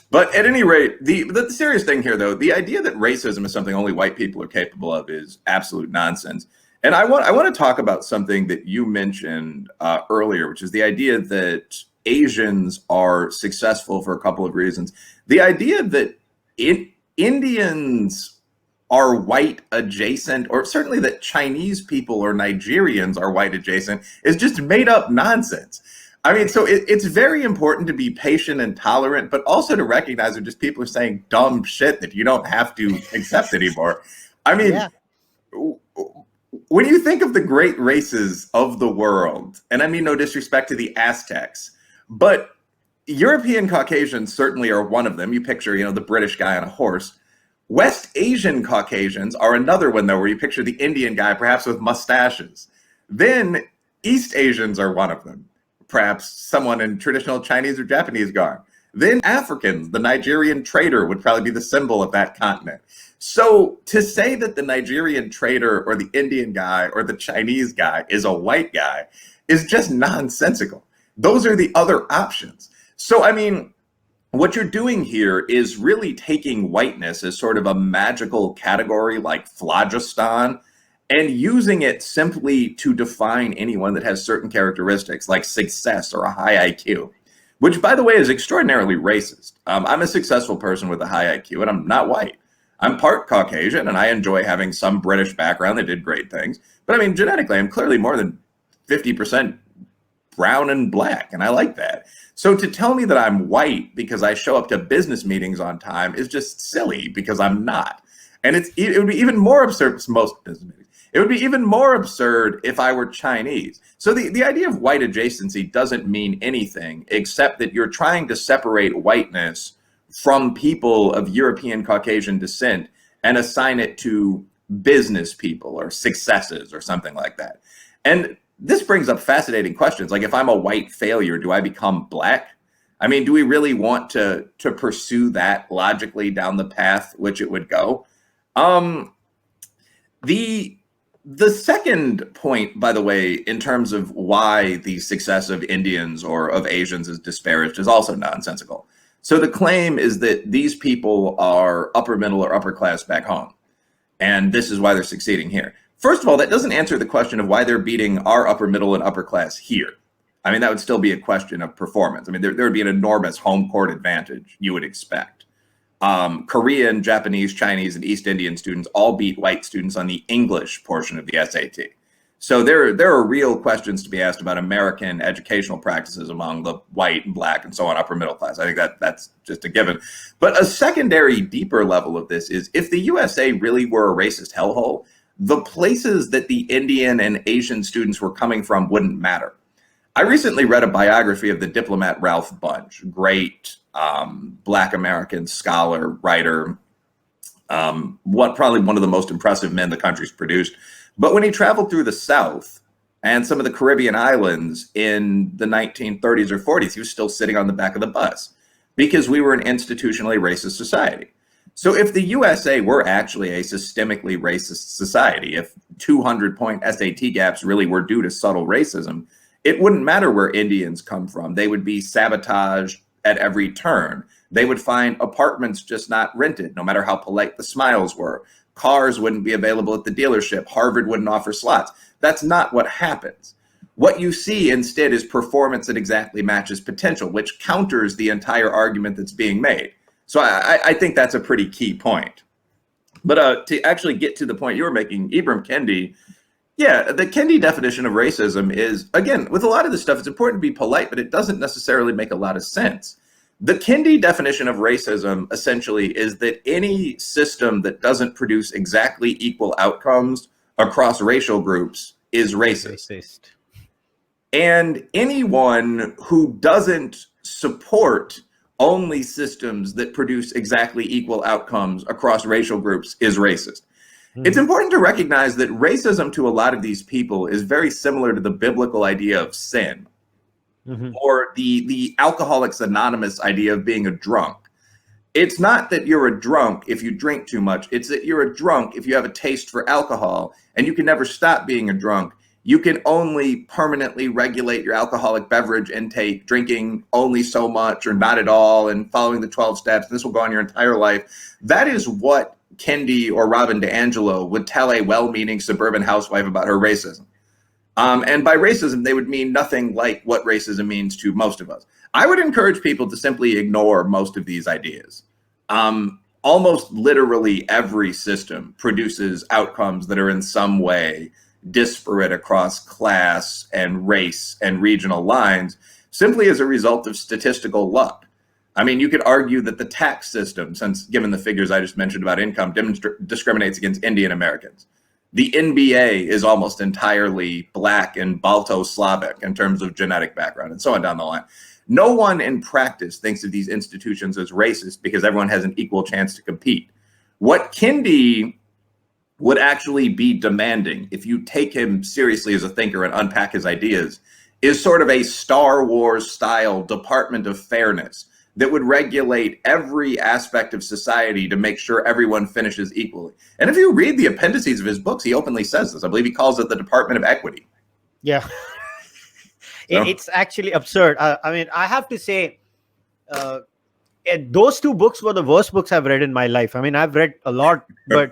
But at any rate, the serious thing here, though, the idea that racism is something only white people are capable of is absolute nonsense. And I want to talk about something that you mentioned earlier, which is the idea that Asians are successful for a couple of reasons. The idea that Indians are white adjacent, or certainly that Chinese people or Nigerians are white adjacent, is just made up nonsense. I mean, so it's very important to be patient and tolerant, but also to recognize that just people are saying dumb shit that you don't have to accept anymore. I mean, when you think of the great races of the world, and I mean no disrespect to the Aztecs, but European Caucasians certainly are one of them. You picture, the British guy on a horse. West Asian Caucasians are another one, though, where you picture the Indian guy, perhaps with mustaches. Then East Asians are one of them, perhaps someone in traditional Chinese or Japanese garb. Then Africans, the Nigerian trader would probably be the symbol of that continent. So to say that the Nigerian trader or the Indian guy or the Chinese guy is a white guy is just nonsensical. Those are the other options. So, I mean, what you're doing here is really taking whiteness as sort of a magical category like phlogiston and using it simply to define anyone that has certain characteristics like success or a high IQ, which, by the way, is extraordinarily racist. I'm a successful person with a high IQ, and I'm not white. I'm part Caucasian, and I enjoy having some British background that did great things. But I mean, genetically, I'm clearly more than 50% brown and black, and I like that. So to tell me that I'm white because I show up to business meetings on time is just silly, because I'm not. And it would be even more absurd. Most business meetings. It would be even more absurd if I were Chinese. So the idea of white adjacency doesn't mean anything except that you're trying to separate whiteness from people of European Caucasian descent and assign it to business people or successes or something like that. And this brings up fascinating questions. Like, if I'm a white failure, do I become black? I mean, do we really want to pursue that logically down the path which it would go? The second point, by the way, in terms of why the success of Indians or of Asians is disparaged is also nonsensical. So the claim is that these people are upper middle or upper class back home, and this is why they're succeeding here. First of all, that doesn't answer the question of why they're beating our upper middle and upper class here. I mean, that would still be a question of performance. I mean, there would be an enormous home court advantage, you would expect. Korean, Japanese, Chinese, and East Indian students all beat white students on the English portion of the SAT. So there are real questions to be asked about American educational practices among the white and black and so on upper middle class. I think that's just a given. But a secondary, deeper level of this is, if the USA really were a racist hellhole, the places that the Indian and Asian students were coming from wouldn't matter. I recently read a biography of the diplomat Ralph Bunche, great Black American scholar, writer, probably one of the most impressive men the country's produced. But when he traveled through the South and some of the Caribbean islands in the 1930s or 40s, he was still sitting on the back of the bus because we were an institutionally racist society. So if the USA were actually a systemically racist society, if 200-point SAT gaps really were due to subtle racism, it wouldn't matter where Indians come from. They would be sabotaged at every turn. They would find apartments just not rented, no matter how polite the smiles were. Cars wouldn't be available at the dealership. Harvard wouldn't offer slots. That's not what happens. What you see instead is performance that exactly matches potential, which counters the entire argument that's being made. So I think that's a pretty key point. But to actually get to the point you were making, Ibram Kendi, yeah, the Kendi definition of racism is, again, with a lot of this stuff, it's important to be polite, but it doesn't necessarily make a lot of sense. The Kendi definition of racism essentially is that any system that doesn't produce exactly equal outcomes across racial groups is racist. And anyone who doesn't support only systems that produce exactly equal outcomes across racial groups is racist. It's important to recognize that racism to a lot of these people is very similar to the biblical idea of sin, or the Alcoholics Anonymous idea of being a drunk. It's not that you're a drunk if you drink too much. It's that you're a drunk if you have a taste for alcohol, and you can never stop being a drunk. You can only permanently regulate your alcoholic beverage intake, drinking only so much or not at all, and following the 12 steps. This will go on your entire life. That is what Kendi or Robin DiAngelo would tell a well-meaning suburban housewife about her racism. And by racism, they would mean nothing like what racism means to most of us. I would encourage people to simply ignore most of these ideas. Almost literally every system produces outcomes that are in some way disparate across class and race and regional lines, simply as a result of statistical luck. I mean, you could argue that the tax system, since given the figures I just mentioned about income, discriminates against Indian Americans. The NBA is almost entirely Black and Balto-Slavic in terms of genetic background, and so on down the line. No one in practice thinks of these institutions as racist because everyone has an equal chance to compete. What Kindi would actually be demanding, if you take him seriously as a thinker and unpack his ideas, is sort of a Star Wars style Department of Fairness that would regulate every aspect of society to make sure everyone finishes equally. And if you read the appendices of his books, he openly says this. I believe he calls it the Department of Equity. Yeah. It's actually absurd. I mean, I have to say, those two books were the worst books I've read in my life. I mean, I've read a lot, but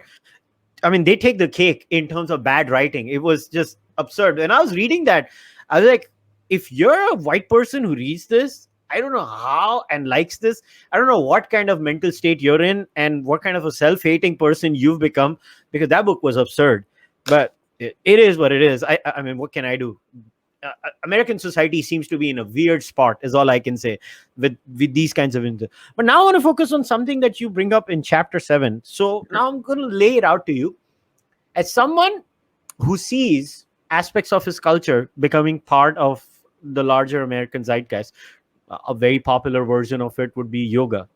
I mean, they take the cake in terms of bad writing. It was just absurd. When I was reading that, I was like, if you're a white person who reads this, I don't know how and likes this. I don't know what kind of mental state you're in and what kind of a self-hating person you've become, because that book was absurd. But it is what it is. I mean, what can I do? American society seems to be in a weird spot, is all I can say with these kinds of things. But now I want to focus on something that you bring up in chapter 7. So now I'm going to lay it out to you. As someone who sees aspects of his culture becoming part of the larger American zeitgeist, a very popular version of it would be yoga.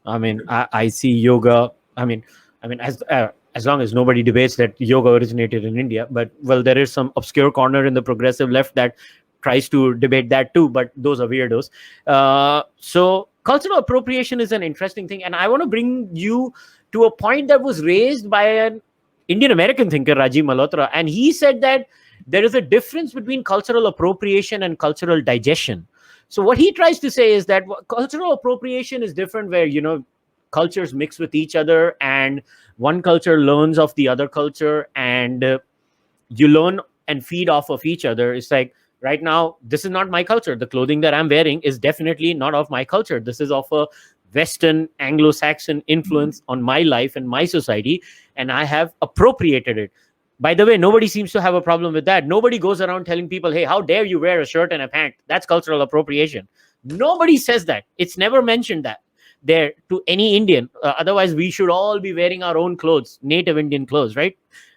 I mean, I see yoga. I mean, as long as nobody debates that yoga originated in India, but well, there is some obscure corner in the progressive left that tries to debate that too. But those are weirdos. So cultural appropriation is an interesting thing, and I want to bring you to a point that was raised by an Indian American thinker, Rajiv Malhotra, and he said that there is a difference between cultural appropriation and cultural digestion. So what he tries to say is that cultural appropriation is different, where, you know, cultures mix with each other and one culture learns of the other culture, and you learn and feed off of each other. It's like, right now, this is not my culture. The clothing that I'm wearing is definitely not of my culture. This is of a Western Anglo-Saxon influence on my life and my society, and I have appropriated it. By the way, nobody seems to have a problem with that. Nobody goes around telling people, hey, how dare you wear a shirt and a pant? That's cultural appropriation. Nobody says that. It's never mentioned that there to any Indian. Otherwise, we should all be wearing our own clothes, native Indian clothes, right?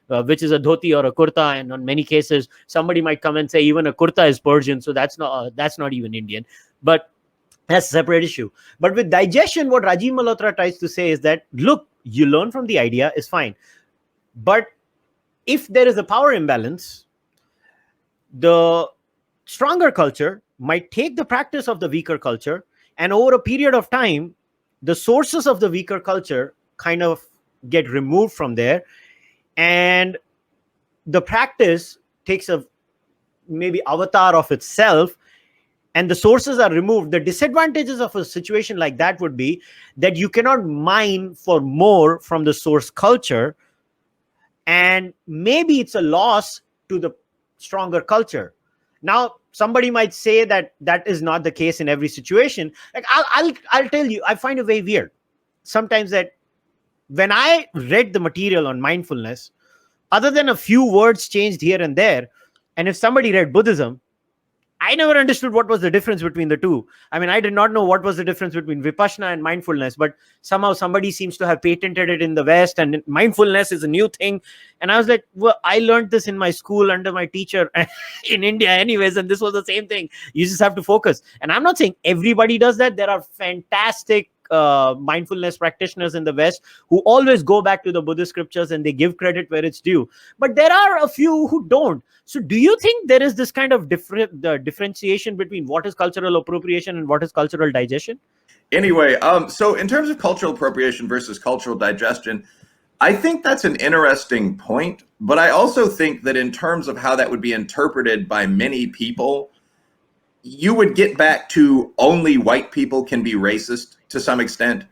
Which is a dhoti or a kurta. And in many cases, somebody might come and say even a kurta is Persian. So that's not even Indian. But that's a separate issue. But with digestion, what Rajiv Malhotra tries to say is that, look, you learn from the idea is fine. But if there is a power imbalance, the stronger culture might take the practice of the weaker culture, and over a period of time, the sources of the weaker culture kind of get removed from there, and the practice takes a maybe avatar of itself, and the sources are removed. The disadvantages of a situation like that would be that you cannot mine for more from the source culture, and maybe it's a loss to the stronger culture. Now, somebody might say that that is not the case in every situation. Like, I'll tell you, I find it very weird sometimes that when I read the material on mindfulness, other than a few words changed here and there, and if somebody read Buddhism, I never understood what was the difference between the two. I mean, I did not know what was the difference between Vipassana and mindfulness, but somehow somebody seems to have patented it in the West, and mindfulness is a new thing. And I was like, well, I learned this in my school under my teacher in India anyways, and this was the same thing. You just have to focus. And I'm not saying everybody does that. There are fantastic mindfulness practitioners in the West who always go back to the Buddhist scriptures and they give credit where it's due. But there are a few who don't. So do you think there is this kind of differentiation between what is cultural appropriation and what is cultural digestion? Anyway, so in terms of cultural appropriation versus cultural digestion, I think that's an interesting point, but I also think that in terms of how that would be interpreted by many people, you would get back to only white people can be racist to some extent.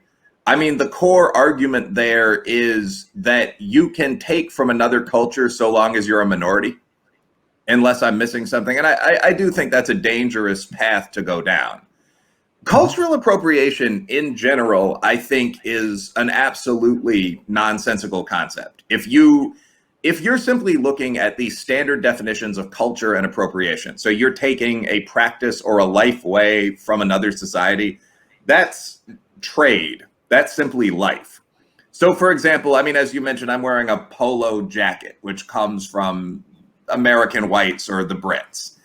I mean, the core argument there is that you can take from another culture so long as you're a minority, unless I'm missing something. And I do think that's a dangerous path to go down. Cultural appropriation in general, I think, is an absolutely nonsensical concept. If you're simply looking at the standard definitions of culture and appropriation, so you're taking a practice or a life way from another society, that's trade. That's simply life. So for example, I mean, as you mentioned, I'm wearing a polo jacket, which comes from American whites or the Brits.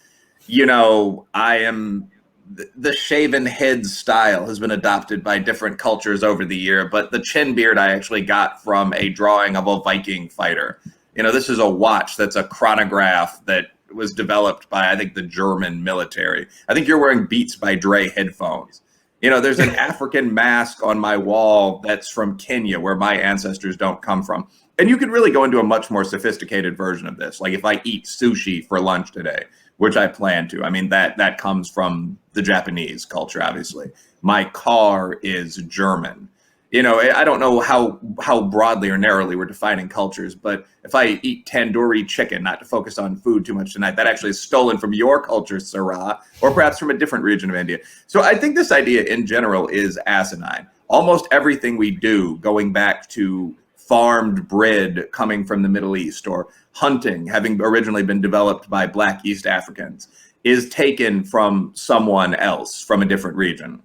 You know, I am the shaven head style has been adopted by different cultures over the year, but the chin beard I actually got from a drawing of a Viking fighter. This is a watch that's a chronograph that was developed by, I think, the German military. I think you're wearing Beats by Dre headphones. There's an African mask on my wall that's from Kenya, where my ancestors don't come from. And you could really go into a much more sophisticated version of this. Like if I eat sushi for lunch today, which I plan to, I mean, that comes from the Japanese culture, obviously. My car is German. I don't know how broadly or narrowly we're defining cultures, but if I eat tandoori chicken, not to focus on food too much tonight, that actually is stolen from your culture, Sarah, or perhaps from a different region of India. So I think this idea in general is asinine. Almost everything we do, going back to farmed bread coming from the Middle East, or hunting having originally been developed by Black East Africans, is taken from someone else from a different region.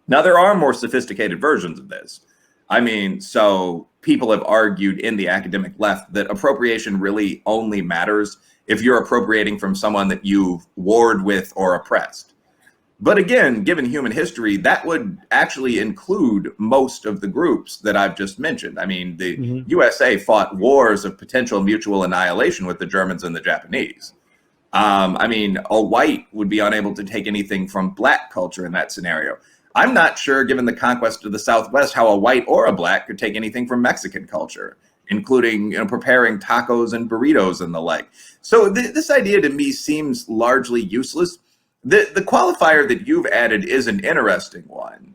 Now, there are more sophisticated versions of this. I mean, so people have argued in the academic left that appropriation really only matters if you're appropriating from someone that you've warred with or oppressed. But again, given human history, that would actually include most of the groups that I've just mentioned. I mean, the USA fought wars of potential mutual annihilation with the Germans and the Japanese. I mean, a white would be unable to take anything from Black culture in that scenario. I'm not sure, given the conquest of the Southwest, how a white or a Black could take anything from Mexican culture, including preparing tacos and burritos and the like. So this idea to me seems largely useless. The qualifier that you've added is an interesting one.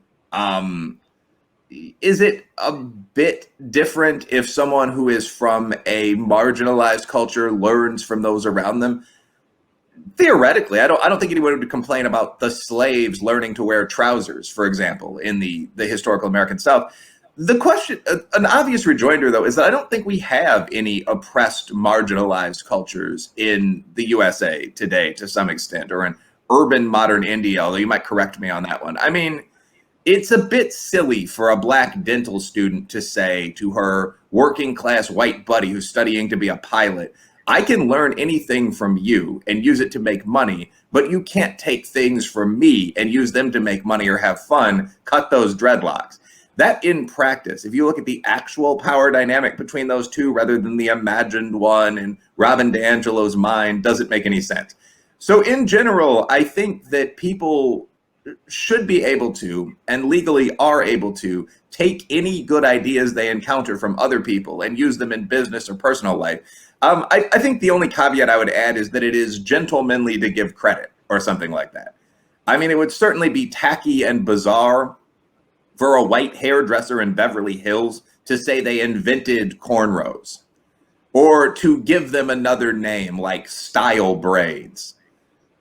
Is it a bit different if someone who is from a marginalized culture learns from those around them? Theoretically, I don't think anyone would complain about the slaves learning to wear trousers, for example, in the historical American South. The question, an obvious rejoinder, though, is that I don't think we have any oppressed, marginalized cultures in the USA today, to some extent, or in urban modern India, although you might correct me on that one. I mean, it's a bit silly for a Black dental student to say to her working class white buddy who's studying to be a pilot, I can learn anything from you and use it to make money, but you can't take things from me and use them to make money or have fun. Cut those dreadlocks. That in practice, if you look at the actual power dynamic between those two rather than the imagined one in Robin DiAngelo's mind, doesn't make any sense. So in general, I think that people should be able to, and legally are able to, take any good ideas they encounter from other people and use them in business or personal life. I think the only caveat I would add is that it is gentlemanly to give credit or something like that. I mean, it would certainly be tacky and bizarre for a white hairdresser in Beverly Hills to say they invented cornrows, or to give them another name like style braids.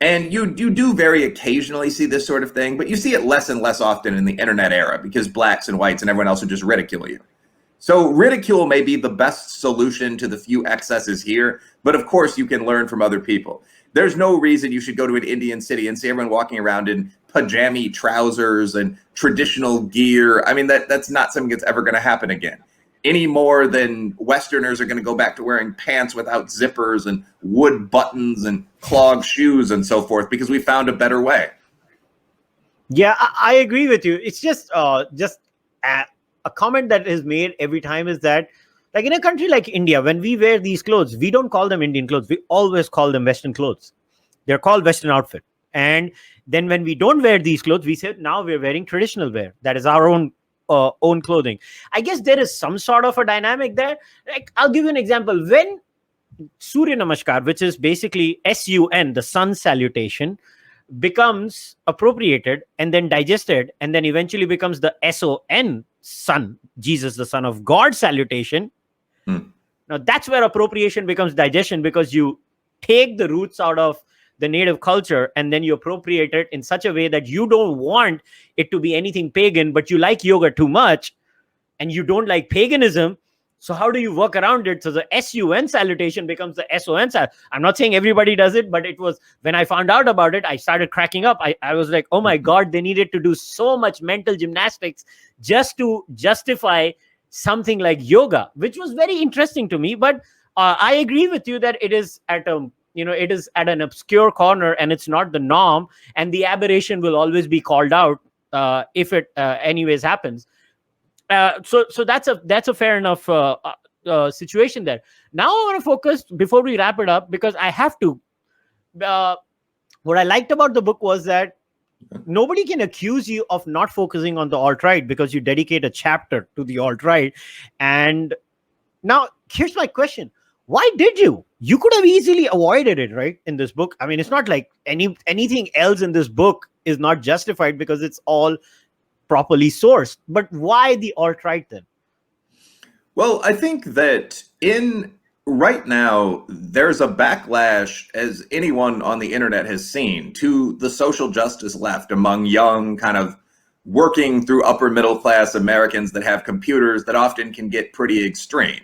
And you do very occasionally see this sort of thing, but you see it less and less often in the internet era because blacks and whites and everyone else would just ridicule you. So ridicule may be the best solution to the few excesses here, but of course you can learn from other people. There's no reason you should go to an Indian city and see everyone walking around in pajama trousers and traditional gear. I mean, that's not something that's ever going to happen again. Any more than Westerners are going to go back to wearing pants without zippers and wood buttons and clog shoes and so forth, because we found a better way. Yeah, I agree with you. It's just a comment that is made every time is that, like in a country like India, when we wear these clothes, we don't call them Indian clothes. We always call them Western clothes. They're called Western outfit. And then when we don't wear these clothes, we say now we're wearing traditional wear. That is our own clothing. I guess there is some sort of a dynamic there. Like, I'll give you an example. When Surya Namaskar, which is basically SUN, the sun salutation, becomes appropriated and then digested and then eventually becomes the SON, son, Jesus, the son of God salutation. Now that's where appropriation becomes digestion, because you take the roots out of the native culture and then you appropriate it in such a way that you don't want it to be anything pagan, but you like yoga too much and you don't like paganism. So how do you work around it? So the SUN salutation becomes the SON. I'm not saying everybody does it, but it was, when I found out about it, I started cracking up. I was like, oh my God, they needed to do so much mental gymnastics just to justify something like yoga, which was very interesting to me. But I agree with you that it is at a it is at an obscure corner and it's not the norm, and the aberration will always be called out if it anyways happens. So that's a fair enough situation there. Now I want to focus before we wrap it up, because I have to. Uh, what I liked about the book was that nobody can accuse you of not focusing on the alt-right, because you dedicate a chapter to the alt-right. And now here's my question: why did you? You could have easily avoided it, right? In this book, I mean, it's not like anything else in this book is not justified because it's all properly sourced. But why the alt-right then? Well, I think that right now, there's a backlash, as anyone on the internet has seen, to the social justice left among young, kind of working through upper middle class Americans that have computers that often can get pretty extreme.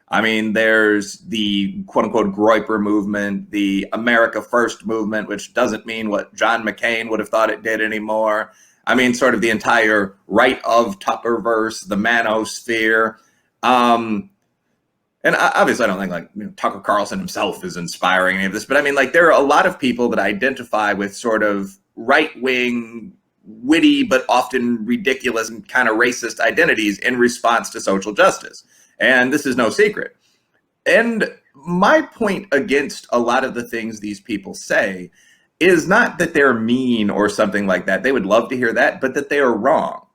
I mean, there's the quote unquote Groyper movement, the America First movement, which doesn't mean what John McCain would have thought it did anymore. I mean, sort of the entire right of Tuckerverse, the manosphere. And obviously, I don't think Tucker Carlson himself is inspiring any of this, but I mean, there are a lot of people that identify with sort of right-wing, witty, but often ridiculous and kind of racist identities in response to social justice. And this is no secret. And my point against a lot of the things these people say is not that they're mean or something like that. They would love to hear that, but that they are wrong.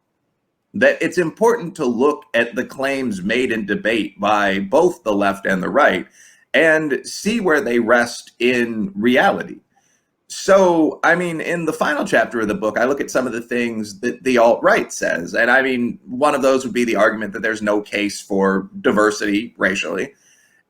That it's important to look at the claims made in debate by both the left and the right and see where they rest in reality. So, I mean, in the final chapter of the book, I look at some of the things that the alt-right says. And I mean, one of those would be the argument that there's no case for diversity racially.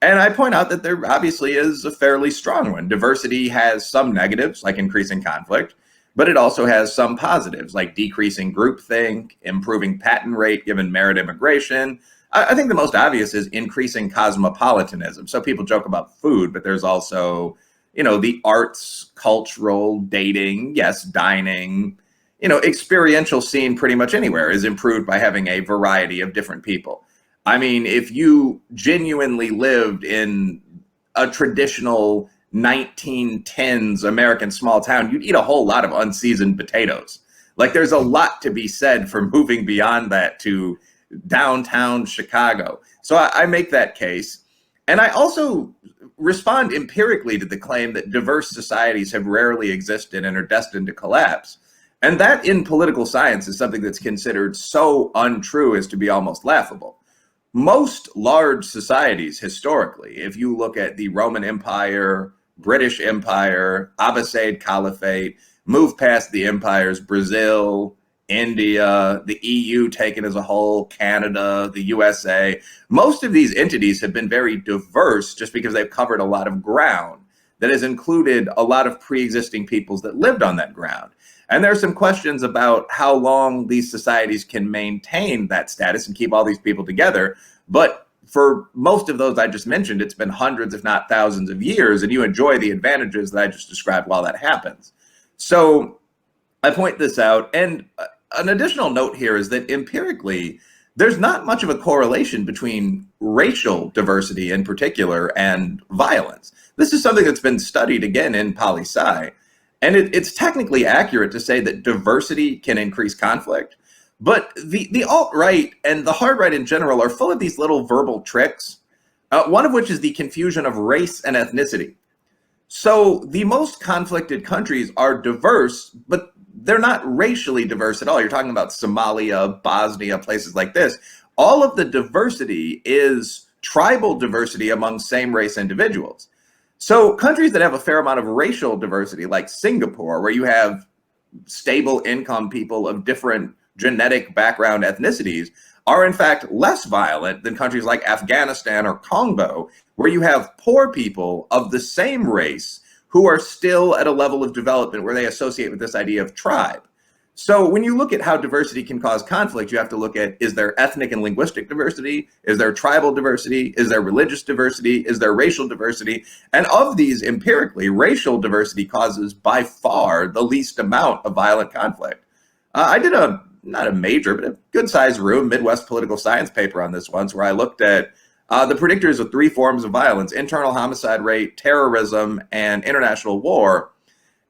And I point out that there obviously is a fairly strong one. Diversity has some negatives, like increasing conflict, but it also has some positives, like decreasing groupthink, improving patent rate given merit immigration. I think the most obvious is increasing cosmopolitanism. So people joke about food, but there's also, the arts, cultural, dating, yes, dining, experiential scene pretty much anywhere is improved by having a variety of different people. I mean, if you genuinely lived in a traditional 1910s American small town, you'd eat a whole lot of unseasoned potatoes. There's a lot to be said for moving beyond that to downtown Chicago. So I make that case. And I also respond empirically to the claim that diverse societies have rarely existed and are destined to collapse. And that in political science is something that's considered so untrue as to be almost laughable. Most large societies historically, if you look at the Roman Empire, British Empire, Abbasid Caliphate, move past the empires, Brazil, India, the EU taken as a whole, Canada, the USA. Most of these entities have been very diverse just because they've covered a lot of ground that has included a lot of pre-existing peoples that lived on that ground. And there are some questions about how long these societies can maintain that status and keep all these people together. But for most of those I just mentioned, it's been hundreds, if not thousands of years, and you enjoy the advantages that I just described while that happens. So I point this out. And an additional note here is that empirically, there's not much of a correlation between racial diversity in particular and violence. This is something that's been studied again in poli-sci. And it's technically accurate to say that diversity can increase conflict. But the alt-right and the hard right in general are full of these little verbal tricks, one of which is the confusion of race and ethnicity. So the most conflicted countries are diverse, but they're not racially diverse at all. You're talking about Somalia, Bosnia, places like this. All of the diversity is tribal diversity among same race individuals. So countries that have a fair amount of racial diversity, like Singapore, where you have stable income people of different genetic background ethnicities, are in fact less violent than countries like Afghanistan or Congo, where you have poor people of the same race who are still at a level of development where they associate with this idea of tribe. So when you look at how diversity can cause conflict, you have to look at, is there ethnic and linguistic diversity? Is there tribal diversity? Is there religious diversity? Is there racial diversity? And of these, empirically, racial diversity causes by far the least amount of violent conflict. I did not a major, but a good sized room, Midwest political science paper on this once, where I looked at the predictors of three forms of violence: internal homicide rate, terrorism, and international war.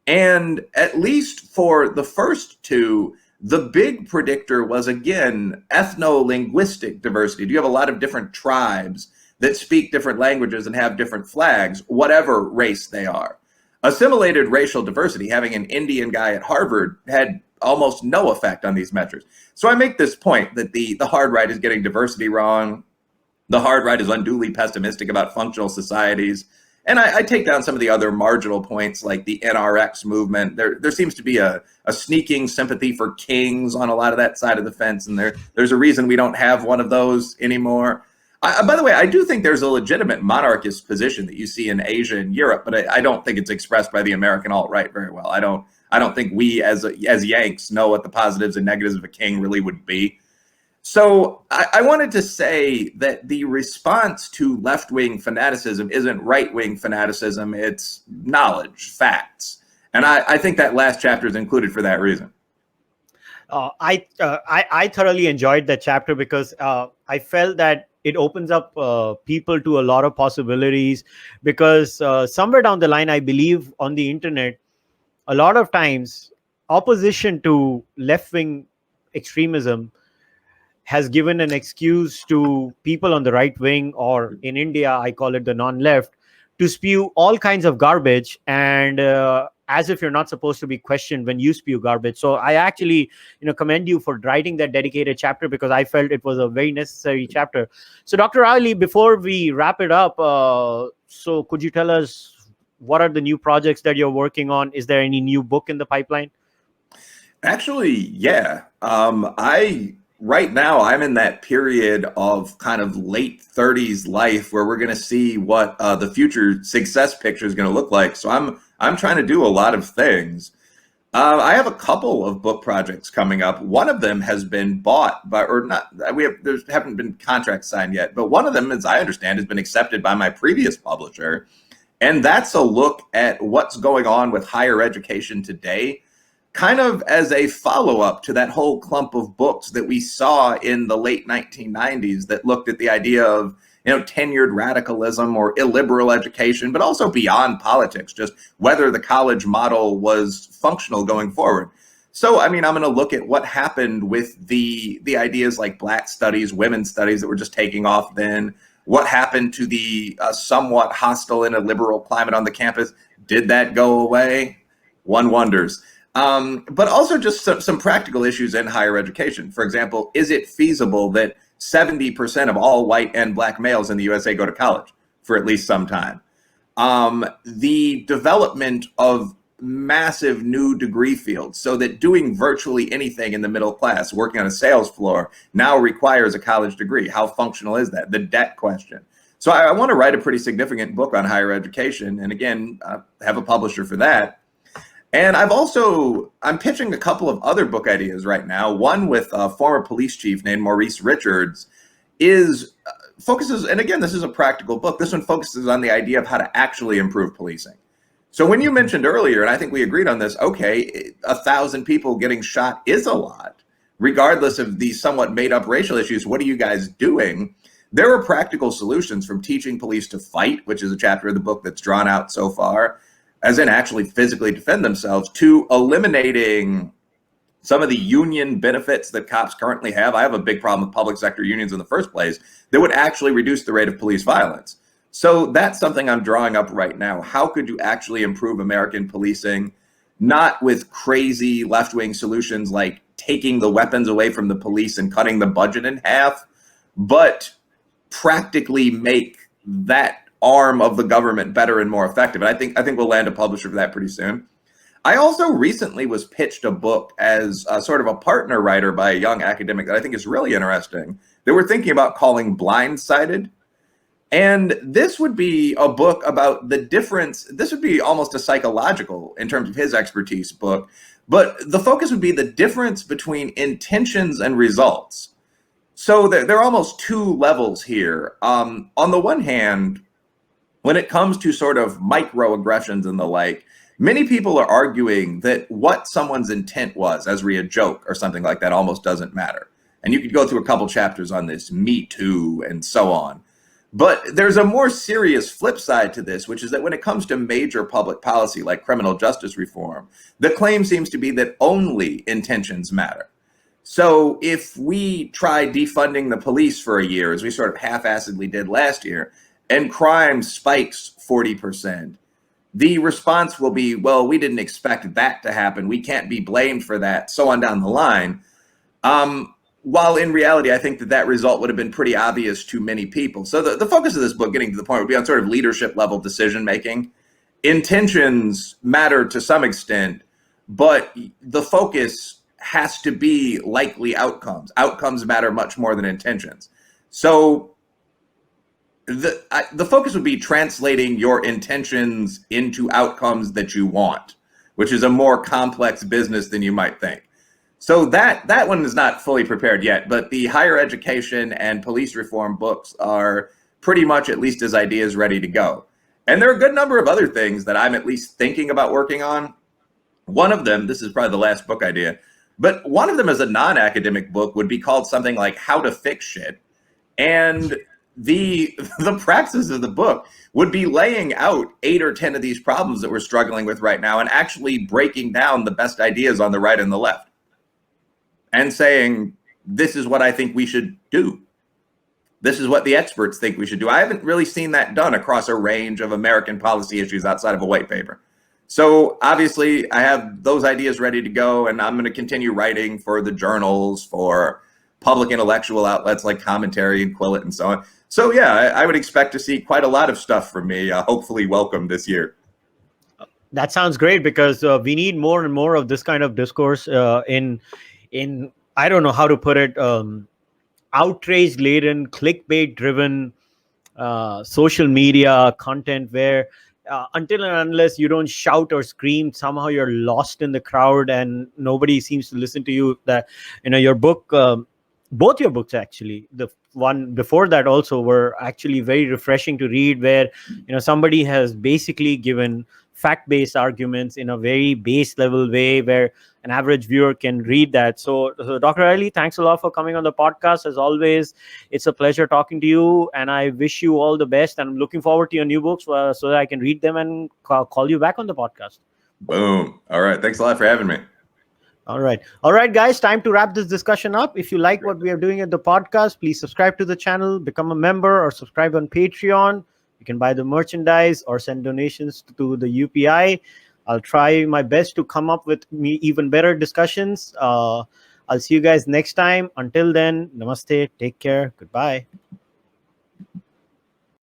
And at least for the first two, the big predictor was, again, ethno-linguistic diversity. Do you have a lot of different tribes that speak different languages and have different flags, whatever race they are? Assimilated racial diversity, having an Indian guy at Harvard, had almost no effect on these metrics. So I make this point that the hard right is getting diversity wrong. The hard right is unduly pessimistic about functional societies. And I take down some of the other marginal points, like the NRX movement. There seems to be a sneaking sympathy for kings on a lot of that side of the fence, and there's a reason we don't have one of those anymore. By the way, I do think there's a legitimate monarchist position that you see in Asia and Europe, but I don't think it's expressed by the American alt-right very well. I don't think we as Yanks know what the positives and negatives of a king really would be. So I wanted to say that the response to left-wing fanaticism isn't right-wing fanaticism, it's knowledge, facts. And I think that last chapter is included for that reason. I thoroughly enjoyed that chapter because I felt that it opens up people to a lot of possibilities, because somewhere down the line, I believe on the internet, a lot of times opposition to left-wing extremism has given an excuse to people on the right wing, or in India, I call it the non-left, to spew all kinds of garbage, and as if you're not supposed to be questioned when you spew garbage. So I actually, commend you for writing that dedicated chapter, because I felt it was a very necessary chapter. So Dr. Reilly, before we wrap it up, so could you tell us what are the new projects that you're working on? Is there any new book in the pipeline? Actually, yeah. Right now, I'm in that period of kind of late 30s life where we're going to see what the future success picture is going to look like. So I'm trying to do a lot of things. I have a couple of book projects coming up. One of them has been bought by, or not, there haven't been contracts signed yet, but one of them, as I understand, has been accepted by my previous publisher. And that's a look at what's going on with higher education today, kind of as a follow-up to that whole clump of books that we saw in the late 1990s that looked at the idea of, tenured radicalism or illiberal education, but also beyond politics, just whether the college model was functional going forward. So, I'm going to look at what happened with the ideas like Black studies, women's studies that were just taking off then. What happened to the somewhat hostile and illiberal climate on the campus? Did that go away? One wonders. But also just some practical issues in higher education. For example, is it feasible that 70% of all white and Black males in the USA go to college for at least some time? The development of massive new degree fields, so that doing virtually anything in the middle class, working on a sales floor, now requires a college degree. How functional is that? The debt question. So I want to write a pretty significant book on higher education, and again, have a publisher for that. And I'm pitching a couple of other book ideas right now. One with a former police chief named Maurice Richards focuses, and again, this is a practical book. This one focuses on the idea of how to actually improve policing. So when you mentioned earlier, and I think we agreed on this, okay, 1,000 people getting shot is a lot, regardless of the somewhat made up racial issues. What are you guys doing? There are practical solutions, from teaching police to fight, which is a chapter of the book that's drawn out so far, as in actually physically defend themselves, to eliminating some of the union benefits that cops currently have. I have a big problem with public sector unions in the first place that would actually reduce the rate of police violence. So that's something I'm drawing up right now. How could you actually improve American policing, not with crazy left-wing solutions like taking the weapons away from the police and cutting the budget in half, but practically make that arm of the government better and more effective? And I think we'll land a publisher for that pretty soon. I also recently was pitched a book as a sort of a partner writer by a young academic that I think is really interesting, that we're thinking about calling Blindsided. And this would be a book about the difference. This would be almost a psychological, in terms of his expertise, book. But the focus would be the difference between intentions and results. So there are almost two levels here. On the one hand, when it comes to sort of microaggressions and the like, many people are arguing that what someone's intent was, as re a joke or something like that, almost doesn't matter. And you could go through a couple chapters on this, Me Too and so on. But there's a more serious flip side to this, which is that when it comes to major public policy like criminal justice reform, the claim seems to be that only intentions matter. So if we try defunding the police for a year, as we sort of half-assedly did last year, and crime spikes 40%, the response will be, well, we didn't expect that to happen. We can't be blamed for that, so on down the line. While in reality, I think that result would have been pretty obvious to many people. So the focus of this book, getting to the point, would be on sort of leadership level decision making. Intentions matter to some extent, but the focus has to be likely outcomes. Outcomes matter much more than intentions. So the focus would be translating your intentions into outcomes that you want, which is a more complex business than you might think. So that one is not fully prepared yet, but the higher education and police reform books are pretty much, at least as ideas, ready to go. And there are a good number of other things that I'm at least thinking about working on. One of them, this is probably the last book idea, but one of them as a non-academic book would be called something like How to Fix Shit. And the praxis of the book would be laying out 8 or 10 of these problems that we're struggling with right now and actually breaking down the best ideas on the right and the left and saying, this is what I think we should do. This is what the experts think we should do. I haven't really seen that done across a range of American policy issues outside of a white paper. So obviously I have those ideas ready to go, and I'm going to continue writing for the journals, for public intellectual outlets like Commentary and Quillette and so on. So yeah, I would expect to see quite a lot of stuff from me, hopefully welcome this year. That sounds great, because we need more and more of this kind of discourse in I don't know how to put it, outrage laden, clickbait driven social media content, where until and unless you don't shout or scream, somehow you're lost in the crowd and nobody seems to listen to you. That, your book, both your books actually, the one before that also, were actually very refreshing to read, where somebody has basically given fact-based arguments in a very base level way where an average viewer can read that. So Dr. Reilly, thanks a lot for coming on the podcast. As always, it's a pleasure talking to you, and I wish you all the best. And I'm looking forward to your new books so that I can read them and call you back on the podcast. Boom. All right. Thanks a lot for having me. All right, guys, time to wrap this discussion up. If you like what we are doing at the podcast, please subscribe to the channel, become a member, or subscribe on Patreon. You can buy the merchandise or send donations to the UPI. I'll try my best to come up with even better discussions. I'll see you guys next time. Until then, namaste, take care, goodbye.